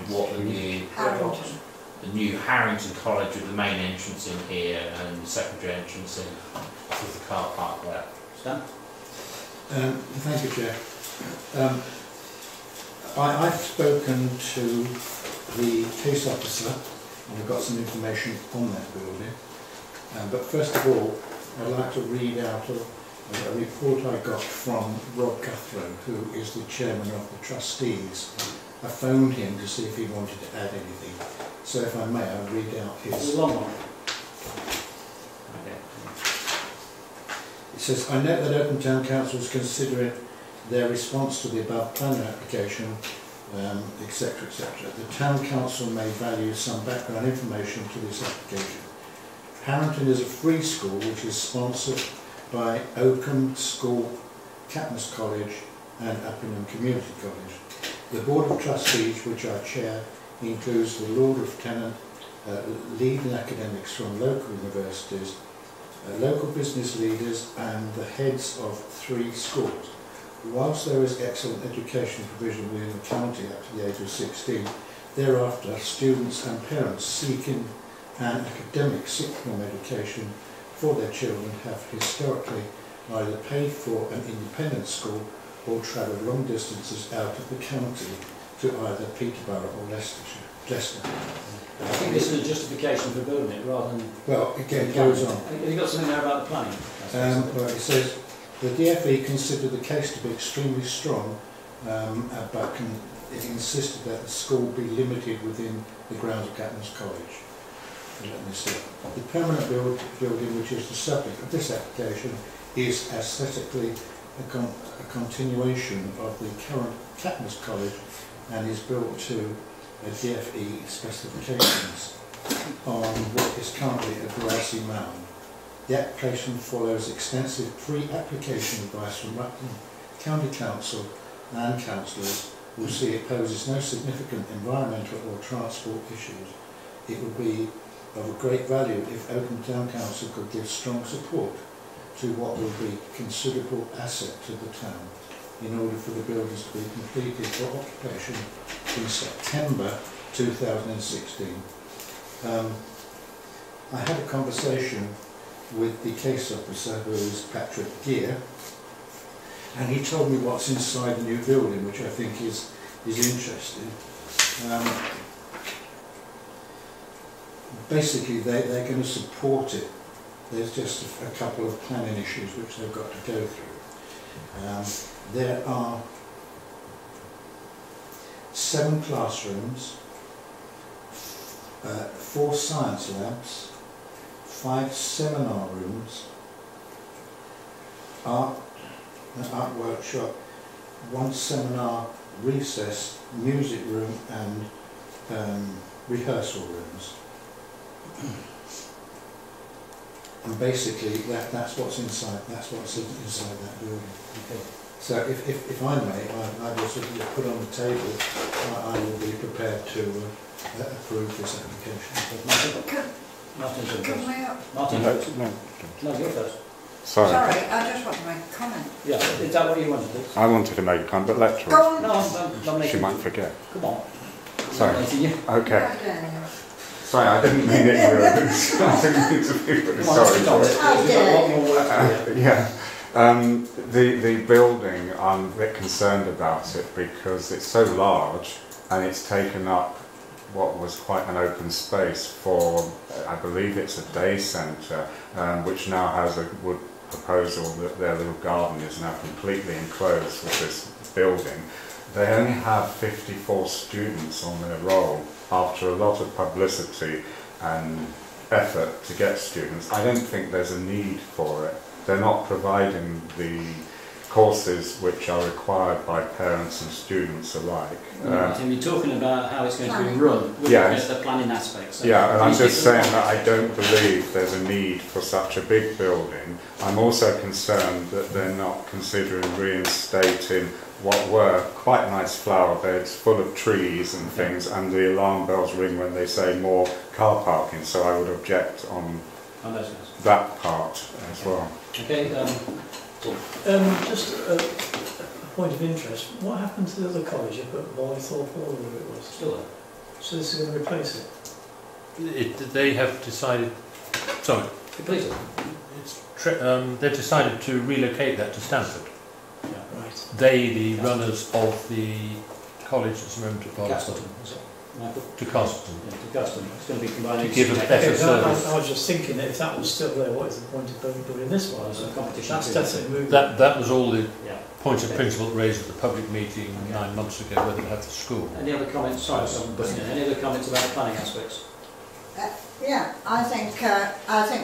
what the new Harrington College with the main entrance in here and the secondary entrance in with the car park there. Stan? Thank you, Chair. I've spoken to the case officer and I've got some information on that building. But first of all, I'd like to read out a report I got from Rob Guthrie, who is the chairman of the trustees. I phoned him to see if he wanted to add anything. So if I may, I'll read out It's his... a long one. It says, I note that Oakham Town Council is considering their response to the above planning application, etc., etc. The Town Council may value some background information to this application. Harrington is a free school which is sponsored by Oakham School, Catmus College and Uppingham Community College. The Board of Trustees, which I chair, includes the Lord Lieutenant, leading academics from local universities, local business leaders and the heads of 3 schools. Whilst there is excellent education provision within the county up to the age of 16, thereafter students and parents seeking an academic sixth form education for their children have historically either paid for an independent school or travelled long distances out of the county to either Peterborough or Leicester. I think this is a justification for building it rather than... Well, again, it goes on. Have you got something there about the planning? Well, it says, the DFE considered the case to be extremely strong, but it insisted that the school be limited within the grounds of Catmus College. Let me see. The permanent building, which is the subject of this application, is aesthetically a continuation of the current Catmus College and is built to DFE specifications on what is currently a grassy mound. The application follows extensive pre-application advice from Rutland County Council and councillors who see it poses no significant environmental or transport issues. It would be of a great value if Oakham Town Council could give strong support to what will be a considerable asset to the town in order for the buildings to be completed for occupation in September 2016. I had a conversation with the case officer, who is Patrick Gear, and he told me what's inside the new building, which I think is interesting. Basically, they're going to support it. There's just a couple of planning issues which they've got to go through. There are 7 classrooms, 4 science labs, 5 seminar rooms, art workshop, 1 seminar recess, music room and rehearsal rooms. And basically that's what's inside that building. Okay. So if I may, I will sort of put on the table, I will be prepared to approve this application. Martin, Come way up. Martin, No, no, you're first. Sorry. Sorry, I just want to make a comment. Yeah, is that what you wanted to do? I wanted to make a comment, but lecture. Go on. No, I'm She making might forget. Come on. Sorry. I'm you. Okay. How dare you. Sorry, I didn't mean it rude. I didn't mean to be rude. Come on, Sorry. Tom, there's How got a dare lot more work to do. Yeah. The building, I'm a bit concerned about it because it's so large and it's taken up what was quite an open space for, I believe it's a day centre, which now has a wood proposal that their little garden is now completely enclosed with this building. They only have 54 students on their roll after a lot of publicity and effort to get students. I don't think there's a need for it. They're not providing the courses which are required by parents and students alike. Right, and you're talking about how it's going to be run. We're Yeah, looking at the planning aspects. So yeah, and I'm you just stick to saying that I don't believe there's a need for such a big building. I'm also concerned that they're not considering reinstating what were quite nice flower beds full of trees and things, and the alarm bells ring when they say more car parking, so I would object on those guys. that part as well. Okay, Just a point of interest, what happened to the other college up at Boythorpe or whatever it was? still there. So this is going to replace it? They have decided, sorry, Complete it. they've decided to relocate that to Stanford. Right. They, the runners of the college that's a moment at Castleton, is it? Michael? to Castleton, Yeah, to Castleton. It's going to be combined. to give a better Okay, so service. I was just thinking that if that was still there, what is the point of putting this one? There's a competition. That's too. definitely moving. That was all the Yeah. points of principle raised at the public meeting 9 months ago, whether to have the school. Any other comments? Sorry, someone butting in. Any other comments about the planning aspects? Yeah, I think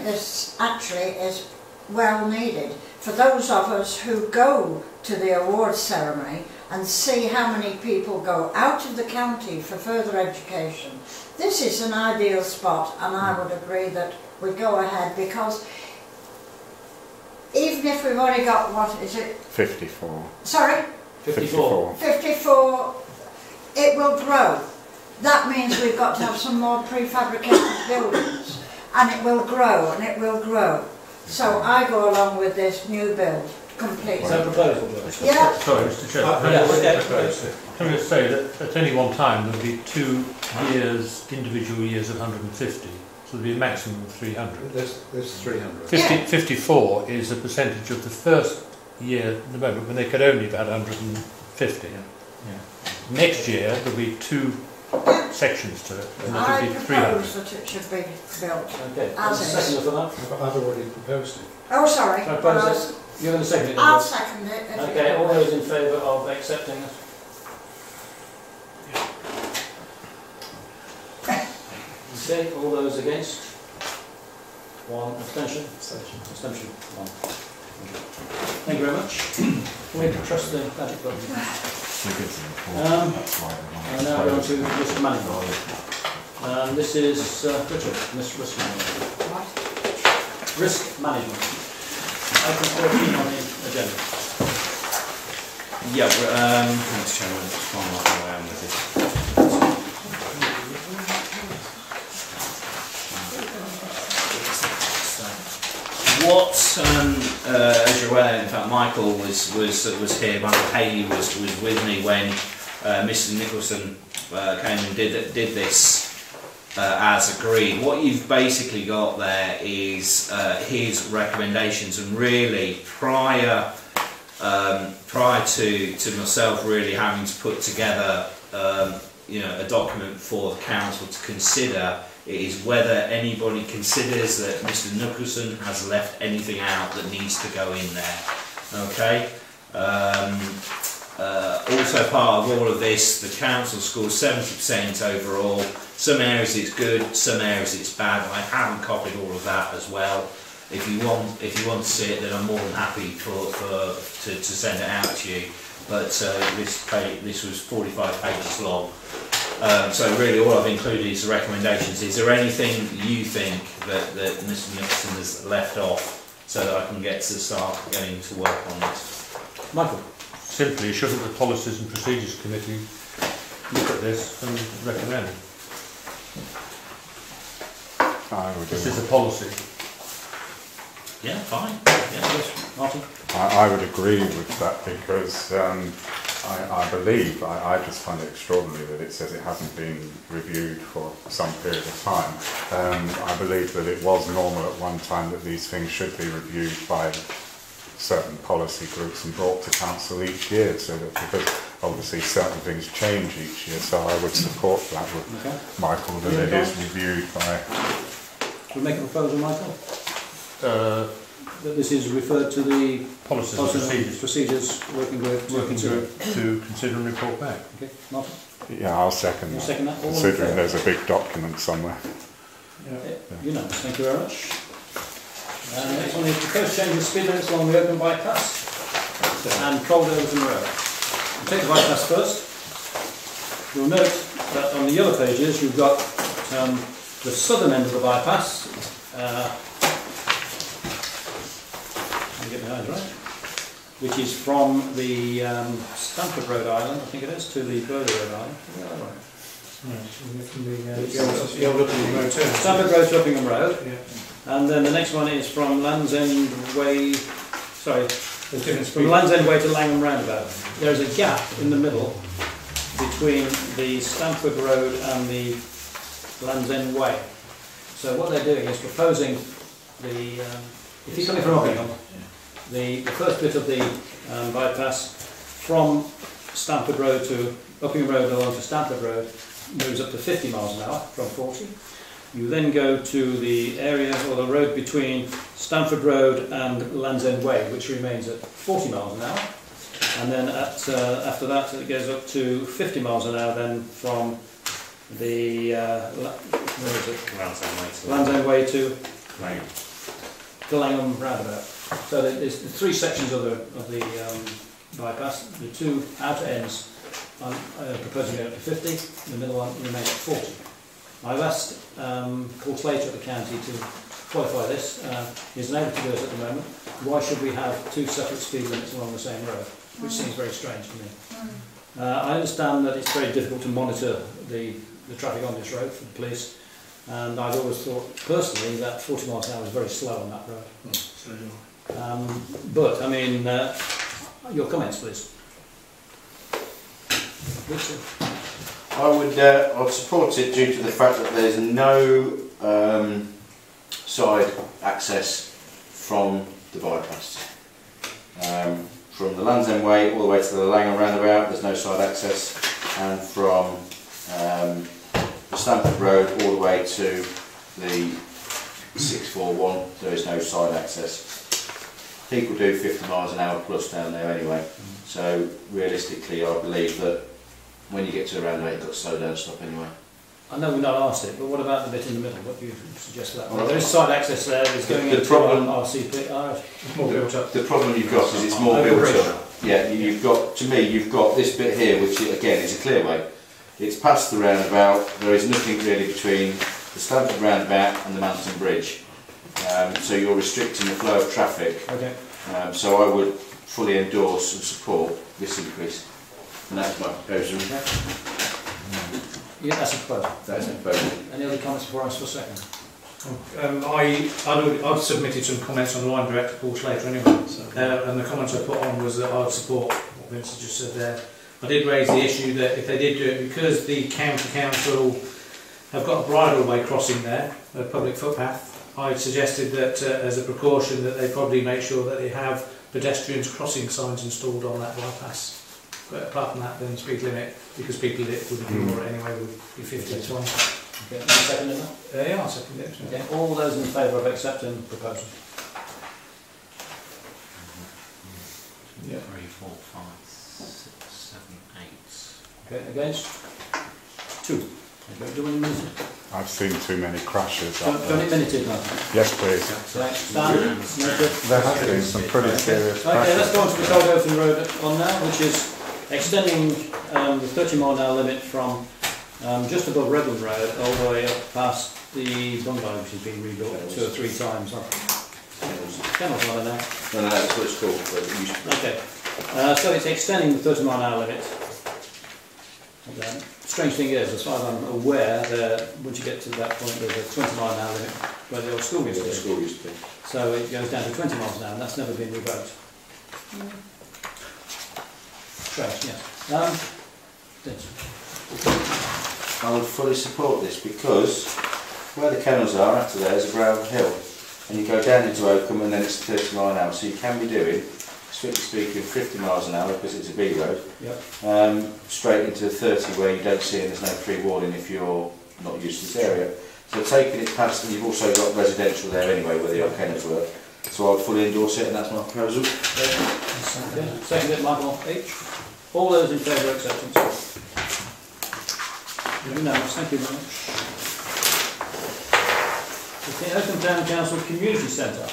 this actually is well needed for those of us who go to the awards ceremony and see how many people go out of the county for further education. This is an ideal spot, and I would agree that we go ahead, because even if we've only got, what is it? 54. Sorry? 54. 54, it will grow. That means we've got to have some more prefabricated buildings, and it will grow and it will grow. So I go along with this new build completely. Is that a proposal, Joyce? Yeah. Sorry, Mr. Chair. Can I just say that at any one time there will be 2 years, individual years of 150, so there will be a maximum of 300. There's 300. 54 is a percentage of the first year at the moment when they could only have had 150. Next year there will be 2 sections to it, and that I will be 300. propose that it should be built. Okay. As What's the is. second for that? I've already proposed it. Oh, sorry. Shall I propose it? You're going to second it? I'll Joyce? second it. if Okay, you all want. those in favour of accepting this? Okay, all those against? 1 abstention? Abstention. 1. Thank you very much. Can we trust the magic button? And now we're on to risk management. This is Richard, Miss Risk Management. What? Risk management. Item 14 on the agenda. Yeah, thanks, Chairman. It's fine, I am with it. What, as you're aware, in fact, Michael was here. Michael Haley was with me when Mr. Nicholson came and did this as agreed. What you've basically got there is his recommendations, and really prior to myself really having to put together a document for the council to consider, it is whether anybody considers that Mr. Nicholson has left anything out that needs to go in there. Okay. Also part of all of this, the council scores 70% overall. Some areas it's good, some areas it's bad. I haven't copied all of that as well. If you want to see it, then I'm more than happy to send it out to you. But this was 45 pages long. So really all I've included is the recommendations. Is there anything you think that Mr. Nicholson has left off so that I can get to start getting to work on this? Michael? Simply, shouldn't the Policies and Procedures Committee look at this and recommend? I would This do. is a policy. Yeah, fine. Yeah. Yes, Martin? I would agree with that because I believe, I just find it extraordinary that it says it hasn't been reviewed for some period of time. I believe that it was normal at one time that these things should be reviewed by certain policy groups and brought to council each year, so that, because obviously certain things change each year, so I would support that with Michael, that it is reviewed by... Will you make a proposal, Michael? That this is referred to the Policies and procedures working group to consider and report back. Okay, Martin? Yeah, I'll second You that, second that? All in considering favour? there's a big document somewhere. Unanimous, thank you very much. Next one is proposed change of speed limits along the Oakham bypass and Colderton Road. We'll take the bypass first. You'll note that on the yellow pages you've got the southern end of the bypass. Get behind, right? Which is from the Stamford Road Island, I think it is, to the Burley Road Island. Is that right? The old Uppingham Road too. Stamford Road to Uppingham Road. Yeah. And then the next one is from Land's End Way, sorry, There's different from speed. Land's End Way to Langham Roundabout. There's a gap in the middle between the Stamford Road and the Land's End Way. So what they're doing is proposing the, if you're coming from Uppingham, the first bit of the bypass from Stamford Road to Uppingham Road along to Stamford Road moves up to 50 miles an hour from 40. You then go to the area or the road between Stamford Road and Land's End Way, which remains at 40 miles an hour. And then after that it goes up to 50 miles an hour then from the Land's End Way to Langham Roundabout. So there's the three sections of the bypass. The two outer ends I'm proposing to go up to 50, the middle one remains at 40. I've asked Paul Slater at the county to qualify this. He's unable to do it at the moment. Why should we have two separate speed limits along the same road? Which seems very strange to me. I understand that it's very difficult to monitor the traffic on this road for the police, and I've always thought personally that 40 miles an hour is very slow on that road. But I mean, your comments, please. Richard? I'd support it due to the fact that there's no side access from the bypass. From the Land's End Way all the way to the Langham Roundabout, there's no side access, and from the Stamford Road all the way to the 641, there is no side access. People do 50 miles an hour plus down there anyway, so realistically I believe that when you get to a roundabout you've got to slow down and stop anyway. I know we've not asked it, but what about the bit in the middle? What do you suggest for that? Well, there is side access there, it's going into RCP. More built up. The problem you've got is it's more built up. Yeah, you've got, to me, you've got this bit here, which again is a clearway. It's past the roundabout, there is nothing really between the Stamford roundabout and the Mountain Bridge. So you're restricting the flow of traffic. Okay. So I would fully endorse and support this increase. And that's my proposal. Yeah, that's a proposal. That's a proposal. Any other comments before I ask for a second? I've submitted some comments on the line director Paul Slater anyway, and the comments I put on was that I'd support what Vince has just said there. I did raise the issue that if they did do it, because the county council have got a bridleway crossing there, a public footpath, I suggested that as a precaution that they probably make sure that they have pedestrians crossing signs installed on that bypass. But apart from that, then speed limit, because people that would ignore it anyway, would be 50 to 20. Okay, you second that? Yeah, I'll second it. Okay, all those in favour of accepting the proposal? Yeah. 3, 4, 5, 6, 7, 8. Okay, against? 2. Okay, do we need it? I've seen too many crashes. Don't it minuted now? Yes, please. Stand. There have been some pretty serious Okay, let's crashes. go on to the Colderton Road on now, which is extending the 30 mile an hour limit from just above Redland Road all the way up past the bungalow, which has been rebuilt 2 or 3 times. Kennels, I don't know. No, that's what it's called. But it used to be. Okay, so it's extending the 30 mile an hour limit Strange thing is, as far as I'm aware, once you get to that point, there's a 20 mile an hour limit where the old school used to be. So it goes down to 20 miles an hour, and that's never been revoked. Strange, yeah. I would fully support this because where the kennels are, after there is a gravel hill, and you go down into Oakham and then it's 30 mile an hour, so you can be doing, strictly speaking, 50 miles an hour because it's a B road, straight into 30 where you don't see and there's no free walling if you're not used to this area. So taking it past, and you've also got residential there anyway where the old kennels were, so I would fully endorse it, and that's my proposal. Second it, Michael H. All those in favour of acceptance? Unanimous, thank you very much. The Oakham Town Council Community Centre.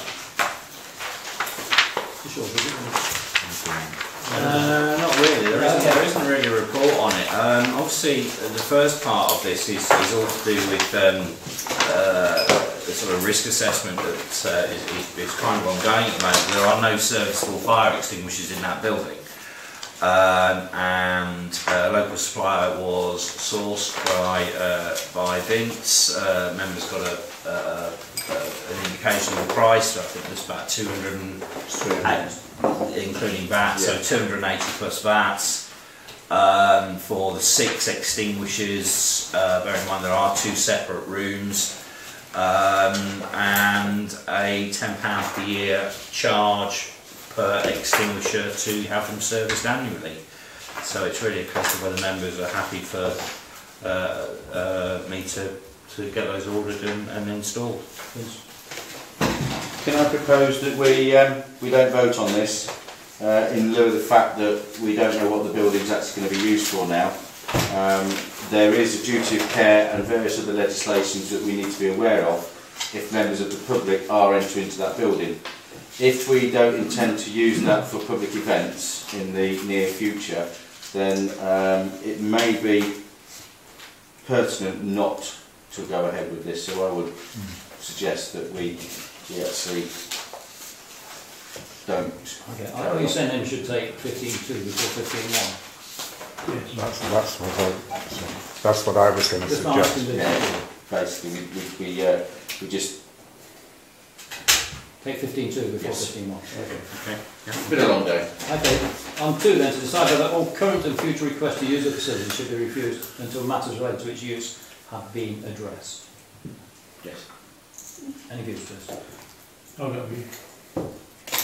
Not really. There isn't really a report on it. Obviously, the first part of this is all to do with the sort of risk assessment that is kind of ongoing at the moment. There are no serviceable fire extinguishers in that building, and a local supplier was sourced by Vince. Members got an indication of the price. I think it's about 200, including VAT, so 280 plus VAT for the 6 extinguishers. Bear in mind there are 2 separate rooms, and a £10 per year charge per extinguisher to have them serviced annually. So it's really a question of whether members are happy for me to get those ordered and installed. Please. Can I propose that we don't vote on this in lieu of the fact that we don't know what the building's actually going to be used for now. There is a duty of care and various other legislations that we need to be aware of if members of the public are entering into that building. If we don't intend to use that for public events in the near future, then it may be pertinent not to go ahead with this, so I would suggest that we actually don't. Okay. Are you saying then we should take 15.2 before 15.1? That's what I was going to suggest. Yeah, basically, we just take 15.2 before 15.1. Okay. It's been a long day. Okay. On 2 then, to decide whether all current and future requests to use the facility should be refused until matters related to its use have been addressed. Yes. Any views, please? I've got a view.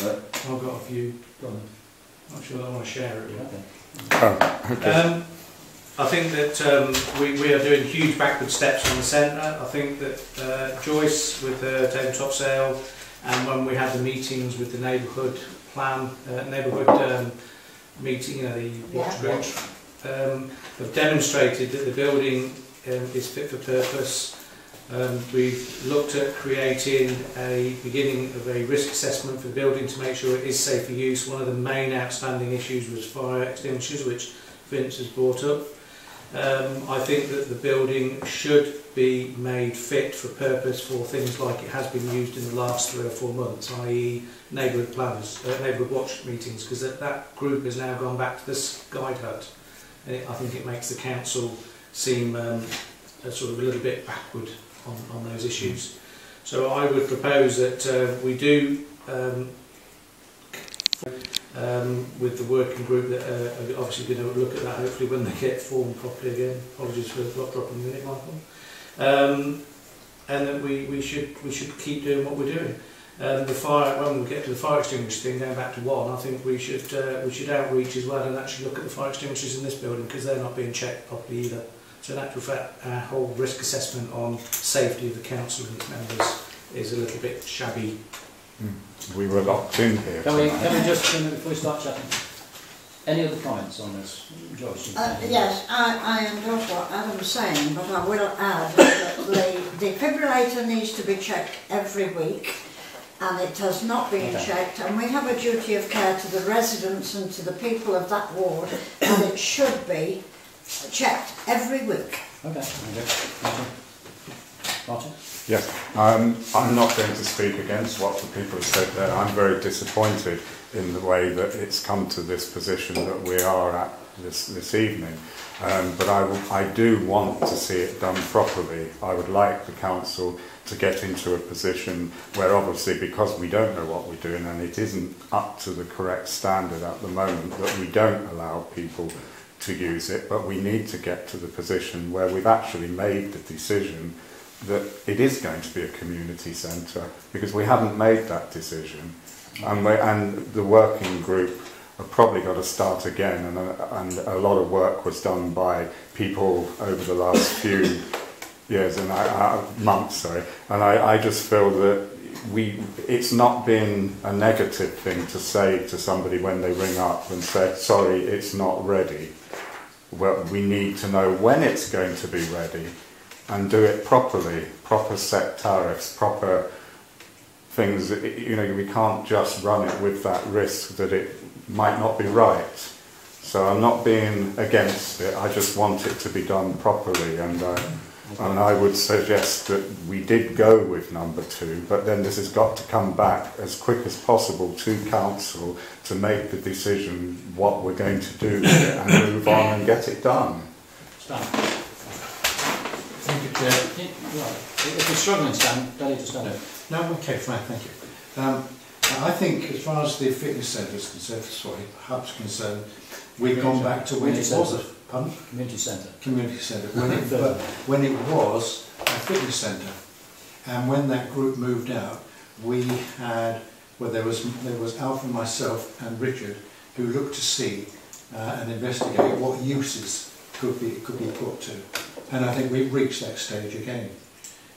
Right. I've got a view. Go on. Not sure I want to share it. Okay. Oh, okay. I think that we are doing huge backward steps on the centre. I think that Joyce with the tabletop sale, and when we had the meetings with the neighbourhood plan, neighbourhood meeting, the watch group, have demonstrated that the building is fit for purpose. We've looked at creating a beginning of a risk assessment for the building to make sure it is safe for use. One of the main outstanding issues was fire extinguishers, which Vince has brought up. I think that the building should be made fit for purpose for things like it has been used in the last 3 or 4 months, i.e. neighbourhood planners, neighbourhood watch meetings, because that group has now gone back to this guide hut. And I think it makes the council seem sort of a little bit backward on those issues. So I would propose that we do with the working group that are obviously going to look at that hopefully when they get formed properly again. Apologies for not dropping the minute, Michael. And that we should keep doing what we're doing. When we get to the fire extinguisher thing, going back to 1, I think we should outreach as well and actually look at the fire extinguishers in this building because they're not being checked properly either. So in actual fact, our whole risk assessment on safety of the council and its members is a little bit shabby. We were locked in here. Can we just, before we start chatting, any other comments on this, Joyce? Yes, I endorse what Adam's saying, but I will add that the defibrillator needs to be checked every week, and it has not been checked, and we have a duty of care to the residents and to the people of that ward, and it should be checked every week. Okay. Martin? Yes, I'm not going to speak against what the people have said there. I'm very disappointed in the way that it's come to this position that we are at this evening. But I do want to see it done properly. I would like the council to get into a position where, obviously, because we don't know what we're doing and it isn't up to the correct standard at the moment, that we don't allow people to use it, but we need to get to the position where we've actually made the decision that it is going to be a community centre, because we haven't made that decision. And the working group have probably got to start again, and a lot of work was done by people over the last few years and months, and I just feel that it's not been a negative thing to say to somebody when they ring up and say, sorry, it's not ready. Well, we need to know when it's going to be ready and do it properly, proper set tariffs, proper things. You know, we can't just run it with that risk that it might not be right. So I'm not being against it, I just want it to be done properly, and I would suggest that we did go with number 2, but then this has got to come back as quick as possible to council to make the decision what we're going to do with it and move on and get it done. Stan. Thank you, Chair. Right. If you're struggling, Stan, don't need to stand up. No, okay, fine, thank you. I think as far as the fitness centre is concerned, hub's concerned, we've gone back to when it was a community centre. Community centre. When it was a fitness centre, and when that group moved out, we had, well, there was Alf and myself and Richard who looked to see and investigate what uses could be put to, and I think we've reached that stage again.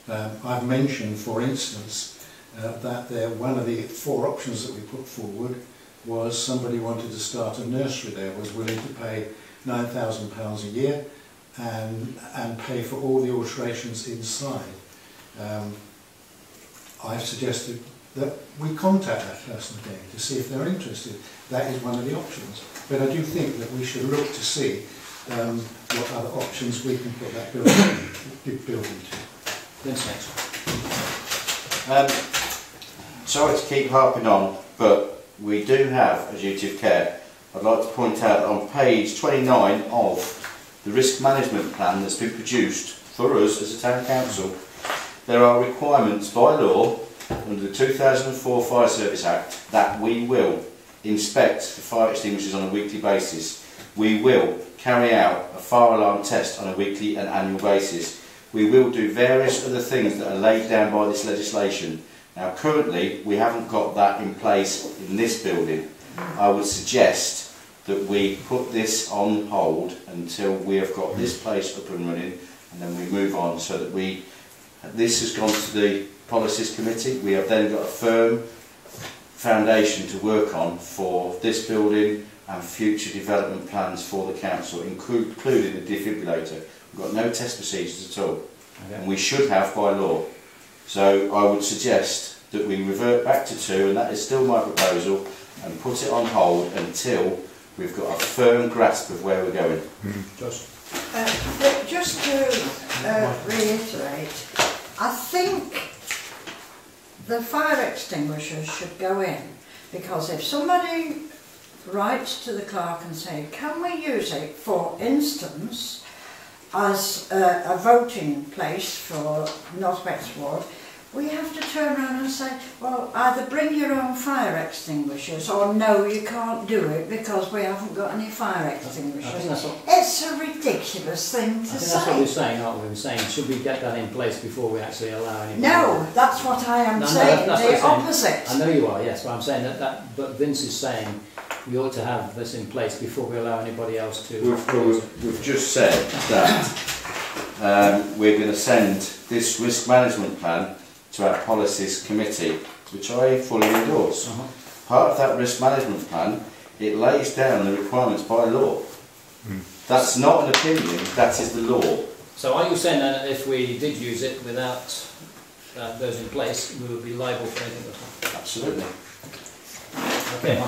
I've mentioned, for instance, that one of the 4 options that we put forward was somebody wanted to start a nursery there, was willing to pay £9,000 a year and pay for all the alterations inside. I've suggested that we contact that person again to see if they're interested. That is one of the options. But I do think that we should look to see what other options we can put that building to. Sorry to keep harping on, but we do have a duty of care. I'd like to point out that on page 29 of the risk management plan that's been produced for us as a town council, there are requirements by law under the 2004 Fire Service Act that we will inspect the fire extinguishers on a weekly basis. We will carry out a fire alarm test on a weekly and annual basis. We will do various other things that are laid down by this legislation. Now currently we haven't got that in place in this building. I would suggest that we put this on hold until we have got this place up and running, and then we move on, so that this has gone to the Policies Committee. We have then got a firm foundation to work on for this building and future development plans for the council, including the defibrillator. We've got no test procedures at all, and we should have by law. So I would suggest that we revert back to 2, and that is still my proposal, and put it on hold until we've got a firm grasp of where we're going. Just to reiterate, I think the fire extinguishers should go in, because if somebody writes to the clerk and say, can we use it, for instance, as a voting place for North Wexford, we have to turn around and say, well, either bring your own fire extinguishers, or no, you can't do it because we haven't got any fire extinguishers. It's a ridiculous thing to say. I think that's what we're saying, aren't we? We're saying, should we get that in place before we actually allow anybody? No, that's what I am saying, the opposite. I know you are, yes, but I'm saying but Vince is saying we ought to have this in place before we allow anybody else to. We've just said that we're going to send this risk management plan to our Policies Committee, which I fully endorse. Part of that risk management plan, it lays down the requirements by law. That's not an opinion, that is the law. So are you saying that if we did use it without those in place, we would be liable for anything that's happened? Absolutely. Okay.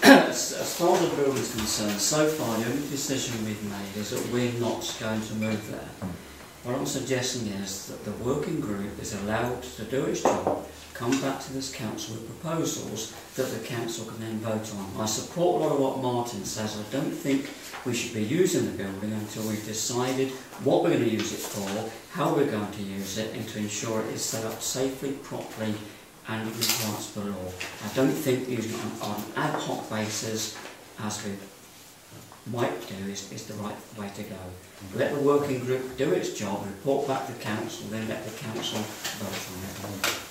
As far as the building is concerned, so far the only decision we've made is that we're not going to move there. What I'm suggesting is that the working group is allowed to do its job, come back to this council with proposals that the council can then vote on. I support a lot of what Martin says. I don't think we should be using the building until we've decided what we're going to use it for, how we're going to use it, and to ensure it is set up safely, properly, and in compliance with the law. I don't think using it on an ad hoc basis, as we might do, is the right way to go. Let the working group do its job, report back to council, then let the council vote on it.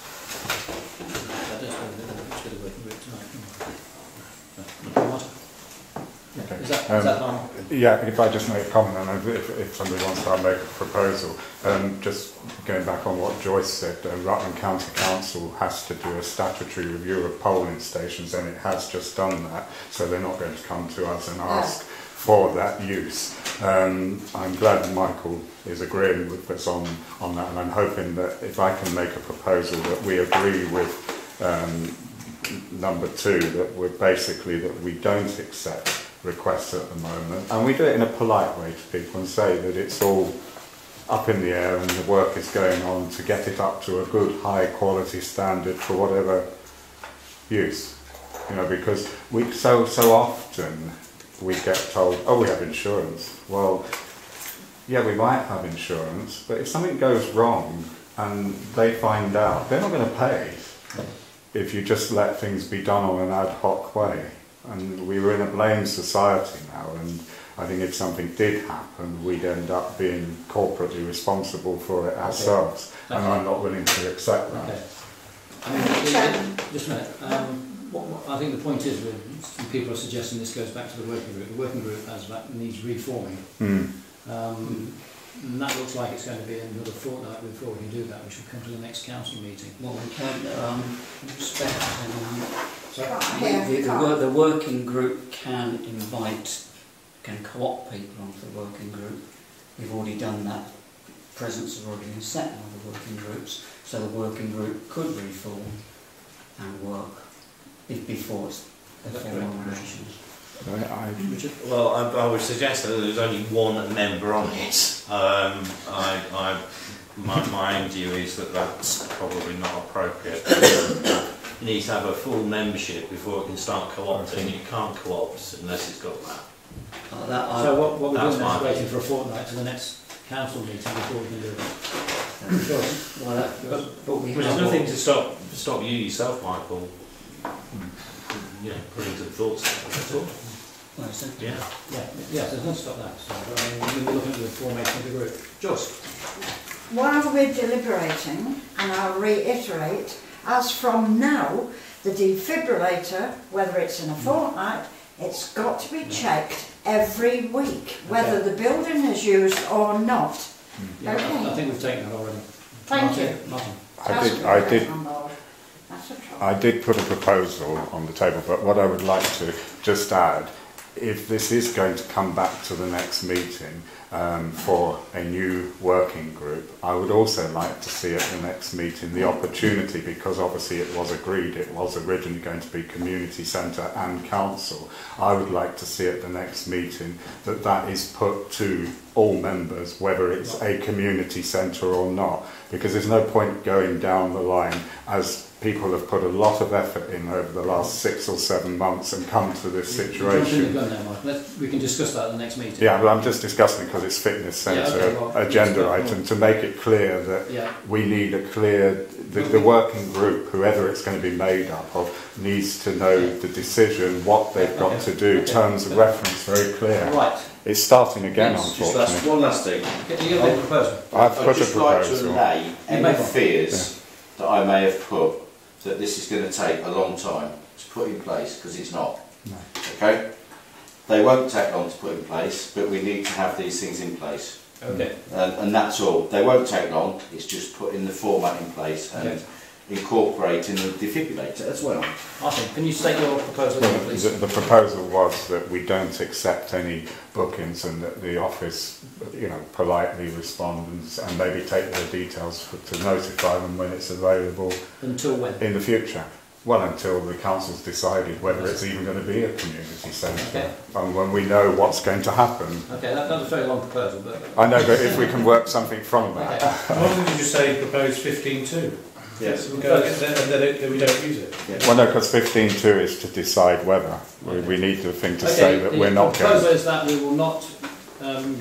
Okay. Is that on? Yeah, if I just make a comment, and if somebody wants to make a proposal, just going back on what Joyce said, Rutland County Council has to do a statutory review of polling stations, and it has just done that, so they're not going to come to us and ask for that use. I'm glad Michael is agreeing with us on that, and I'm hoping that if I can make a proposal that we agree with number 2, that we're basically that we don't accept requests at the moment, and we do it in a polite way to people and say that it's all up in the air and the work is going on to get it up to a good high quality standard for whatever use, you know, because we so often we get told, oh, we have insurance. Well, yeah, we might have insurance, but if something goes wrong and they find out, they're not going to pay if you just let things be done on an ad hoc way. And we were in a blame society now, and I think if something did happen, we'd end up being corporately responsible for it ourselves, and I'm not willing to accept that. Okay. I mean, just a minute. I think the point is that some people are suggesting this goes back to the working group. The working group needs reforming. And that looks like it's going to be another fortnight before we can do that. We should come to the next council meeting. Well, we can the working group can co-opt people onto the working group. We've already done that. Presence has already been set on the working groups, so the working group could reform and work before it's the formal elections. Well, I would suggest that there's only one member on it. My own view is that that's probably not appropriate. You need to have a full membership before it can start co-opting. You can't co-opt unless it's got that. So what we're doing is waiting for a fortnight to the next council meeting before we can do it. But there's nothing to stop you yourself, Michael, you know, putting some thoughts at all. Yeah, there's nothing to stop that. So, I mean, we're looking at the formation of the group. Joyce? While we're deliberating, and I'll reiterate, as from now, the defibrillator, whether it's in a fortnight, it's got to be checked every week, whether the building is used or not. Yeah, okay. I think we've taken that already. Thank you. Martin. I did put a proposal on the table, but what I would like to just add, if this is going to come back to the next meeting for a new working group, I would also like to see at the next meeting the opportunity, because obviously it was agreed it was originally going to be community centre and council. I would like to see at the next meeting that is put to all members, whether it's a community centre or not, because there's no point going down the line, as people have put a lot of effort in over the last 6 or 7 months and come to this situation. We can discuss that at the next meeting. Yeah, but I'm just discussing because it's fitness centre agenda item, to make it clear that we need a clear, the working group, whoever it's going to be made up of, needs to know the decision, what they've got to do, terms of reference very clear. Right. It's starting again, unfortunately. Just one last thing. You got a proposal? I've put a just like to proposal. allay any fears that I may have put that this is going to take a long time to put in place, because it's not. No. Okay? They won't take long to put in place, but we need to have these things in place. Okay. And that's all. They won't take long, it's just putting the format in place and incorporating the defibrillator as well. Martin, can you state your proposal, please? The proposal was that we don't accept any bookings, and that the office, you know, politely respond and maybe take their details to notify them when it's available. Until when? In the future. Well, until the council's decided whether it's even going to be a community centre, and when we know what's going to happen. Okay, that was a very long proposal, but... I know, but if we can work something from that. Why did you say propose 15.2? Yes. We go against it and then we don't use it. Well, no, because 15.2 is to decide whether. We need the thing to say that we're not The going. proposal is that we will not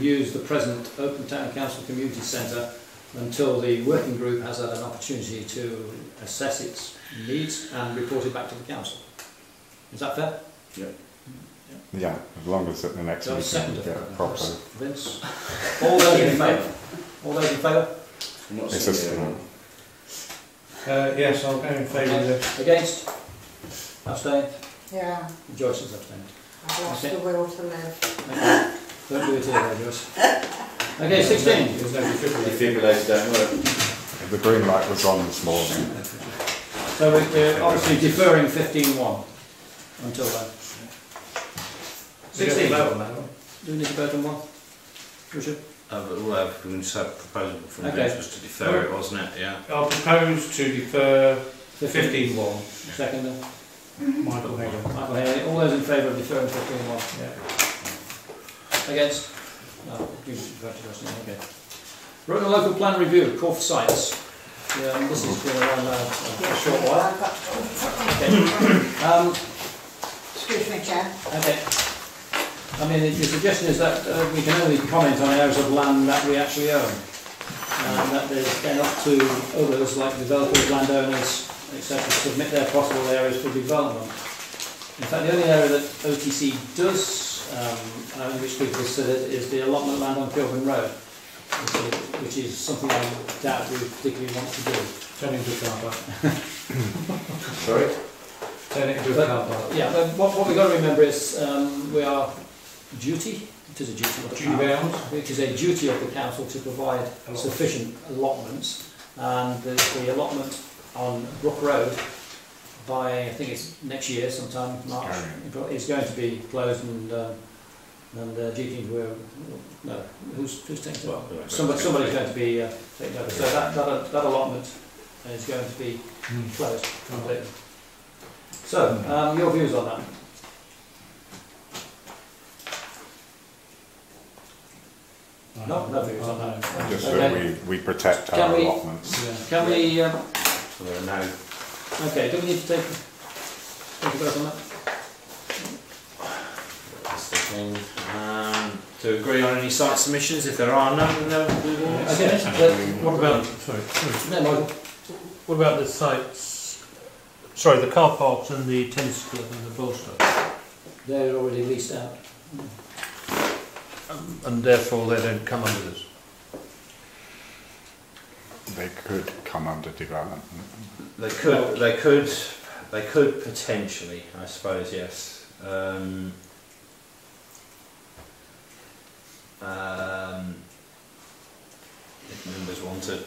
use the present Oakham Town Council Community Centre until the working group has had an opportunity to assess its needs and report it back to the council. Is that fair? Yeah, as long as at the next So meeting we get a proper. Vince? All those in favour? All those in favour? It's just, Yes, I'll go in favour of this. Against? Abstained? Yeah, Joyce has abstained. I've lost Okay. the will to live. Okay. Don't do it here, though, Joyce. Okay, 16. There's no defibrillator. Defibrillator don't work. the green light was on this morning. So we're obviously deferring 15.1 until then. 16. Do we need to vote on one? Richard? Well, we can just have a proposal from Okay. Vince was to defer it, wasn't it? Yeah. I'll propose to defer 15.1. Second then. Michael Hagan. Michael Haley. All those in favour of deferring 15.1? Yeah. Against? No, you voted Justin, okay. Rutland Local Plan Review, Corf Sites. This has been around now for a short while. I've got Okay. excuse me, Chair. Okay. I mean, the suggestion is that we can only comment on areas of land that we actually own. And that there's then up to others, like developers, landowners, etc., to submit their possible areas for development. In fact, the only area that OTC does, which could be considered, is the allotment land on Kilburn Road, which is something I doubt we particularly want to do. Turn it into a car park. Sorry? Turn it into a car park. Yeah, but what we've got to remember is we are duty, it is a duty of the Duty bound. It is a duty of the council to provide sufficient allotments, and the allotment on Brook Road by, I think it's next year sometime, March, is going to be closed, and GT no, who's taking it? Well, Somebody's going to be taking over, so that allotment is going to be closed completely. So, your views on that? No views on that. Just Okay. that we protect Can our we- allotments. Can we, So there are no. okay, do we need to take a vote on that? That's the thing. To agree on any site submissions, if there are none, no, we will. Okay, What about, sorry, no, Michael. what about the sites, sorry, the car parks and the tennis club and the bolster? They're already leased out. And therefore they don't come under this? They could come under development. They could potentially, I suppose, yes. If members want to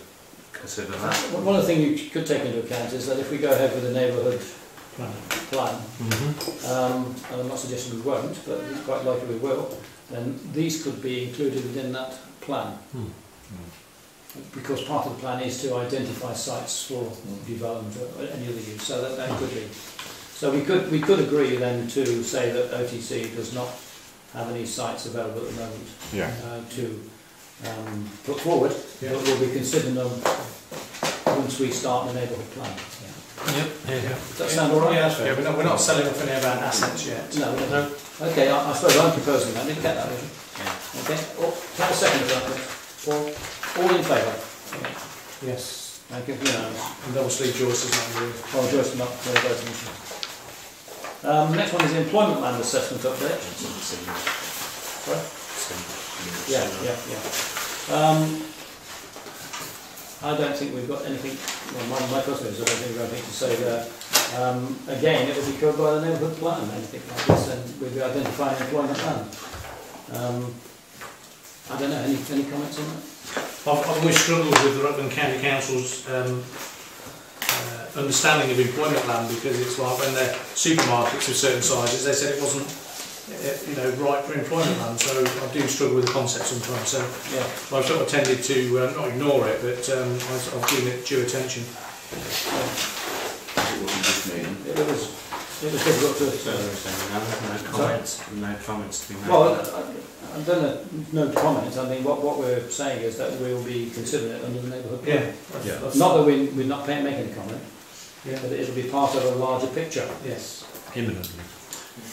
consider that. One of the things you could take into account is that if we go ahead with the neighbourhood plan, and I'm not suggesting we won't, but it's quite likely we will, then these could be included within that plan. Because part of the plan is to identify sites for development or any other use, so that could be. So we could agree then to say that OTC does not have any sites available at the moment Yeah. to put forward, but we'll be considering them once we start the neighbourhood plan. Does that sound all right? Yeah, that's fair. We're not selling off any of our assets yet. No, we don't. Okay, I suppose I'm proposing that. Did you get that, Richard? Yeah. Okay. Can I have a second for that, please? All in favour? Yes. Thank you. Unanimous. And obviously Joyce is not agreeing. Oh, Joyce, not voting. Next one is the employment land assessment update. Sorry? Yeah. I don't think we've got anything, well, my personal views, I don't think we've got anything to say there. Again, it will be covered by the neighbourhood plan, anything like this, and we'll be identifying employment land. I don't know, any comments on that? I've always struggled with the Rutland County Council's understanding of employment land, because it's like when they're supermarkets of certain sizes, they said it wasn't right for employment land, so I do struggle with the concept sometimes. So Yeah. I've sort of tended to not ignore it, but I've given it due attention. It was difficult to... No comments to be made. Well, I don't know, no comment. I mean, what we're saying is that we'll be considering it under the neighbourhood plan. Yeah. Not that we're not making a comment, Yeah. but it'll be part of a larger picture. Yes. Imminently.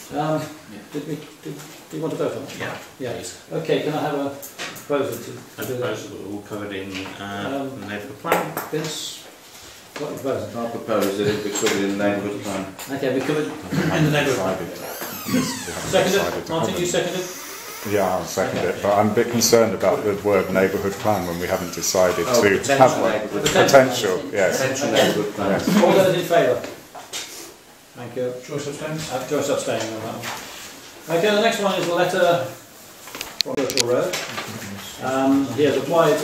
Do you want to vote on it? Yeah. Yeah. Okay, can I have a proposal to And do that? proposal all covered in the neighbourhood plan. Vince, what are you proposing? I propose that it be covered in the neighbourhood plan. Okay, we covered in the neighbourhood. Seconded? Martin, you seconded? Yeah, I'll second it, but I'm a bit concerned about the word neighbourhood plan when we haven't decided to have one. Potential, yes. Potential neighbourhood plan. Yes. All those in favour? Thank you. Joyce abstains? Joyce abstaining on that one. Okay, the next one is a letter from Churchill Road. He has applied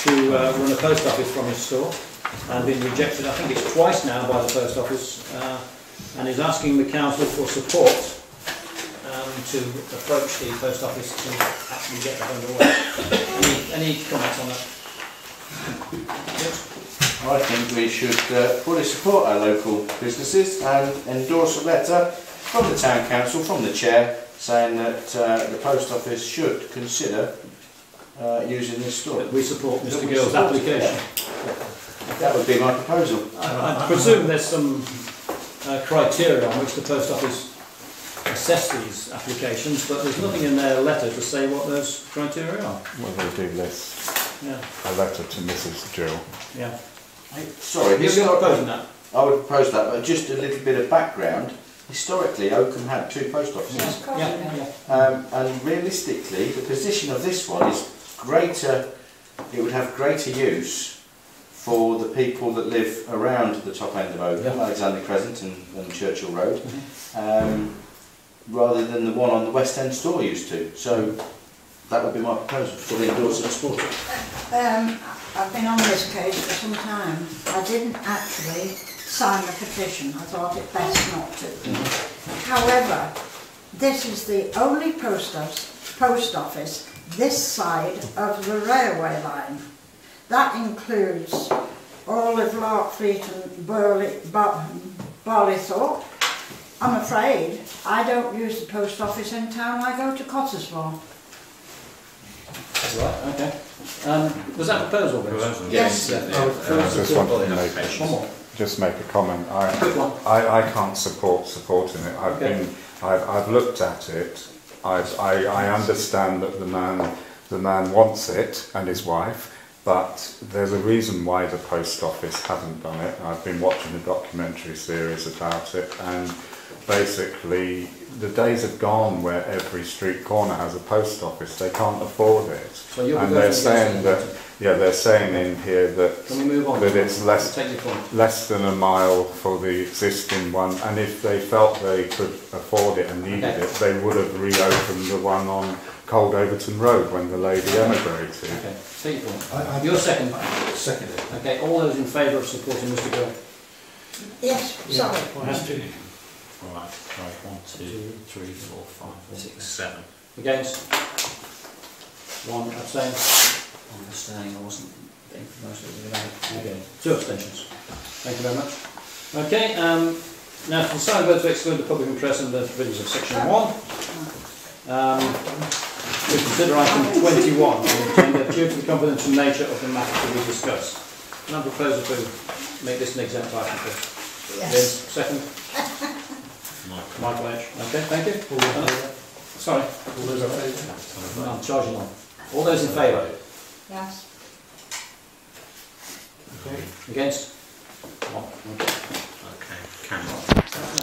to run a post office from his store and been rejected, I think it's twice now, by the post office, and is asking the council for support to approach the post office to actually get that underway. Any comments on that? Yes? I think we should fully support our local businesses and endorse a letter from the Town Council, from the Chair, saying that the Post Office should consider using this store. We support That Mr we Gill's support it, application. yeah. That would be my proposal. I presume there's some criteria on which the post office assess these applications, but there's nothing in their letter to say what those criteria are. Well, they do list Yeah, a letter to Mrs. Jill. yeah. Sorry, You're proposing that? I would propose that, but just a little bit of background. Historically, Oakham had 2 post offices. Yeah. And realistically, the position of this one is greater, it would have greater use for the people that live around the top end of Oakham, Yeah. Alexander Crescent and Churchill Road, rather than the one on the West End store used to. So that would be my proposal for the endorse and support it. I've been on this case for some time. I didn't actually sign the petition. I thought it best not to. However, this is the only post office this side of the railway line. That includes all of Larkfleet and Barleythorpe. I'm afraid I don't use the post office in town. I go to Cottesmore. Right, okay. Was that a proposal, Vince? Yes. I just wanted to just make a comment. I can't support supporting it. I've looked at it. I understand that the man wants it, and his wife, but there's a reason why the post office hasn't done it. I've been watching a documentary series about it, and basically the days are gone where every street corner has a post office. They can't afford it. So you'll be And they're saying that, yeah, they're saying in here that Can we move on? that it's less Take your point. less than a mile for the existing one, and if they felt they could afford it and needed it, they would have reopened the one on Cold Overton Road when the lady emigrated. Okay, take your point. Your second. Seconded. Okay, all those in favour of supporting Mr Gill? Yes, sorry. Has to. Right, 1, 2, 3, 4, 5, 6, 7. Against? 1 abstain? I'm abstaining, I wasn't being most of it. Okay, 2 abstentions. Thank you very much. Okay, now to decide whether to exclude the public and press and the provisions of section 1. We consider item 21 on the agenda due to the confidential nature of the matter to be discussed. Can I propose to make this an exempt item, please? Yes. Vince, second. Michael H. Okay, thank you. Sorry. All those in favour? No, I'm charging on. All those in favour? Yes. Against? 1. Okay. Okay, Cameron.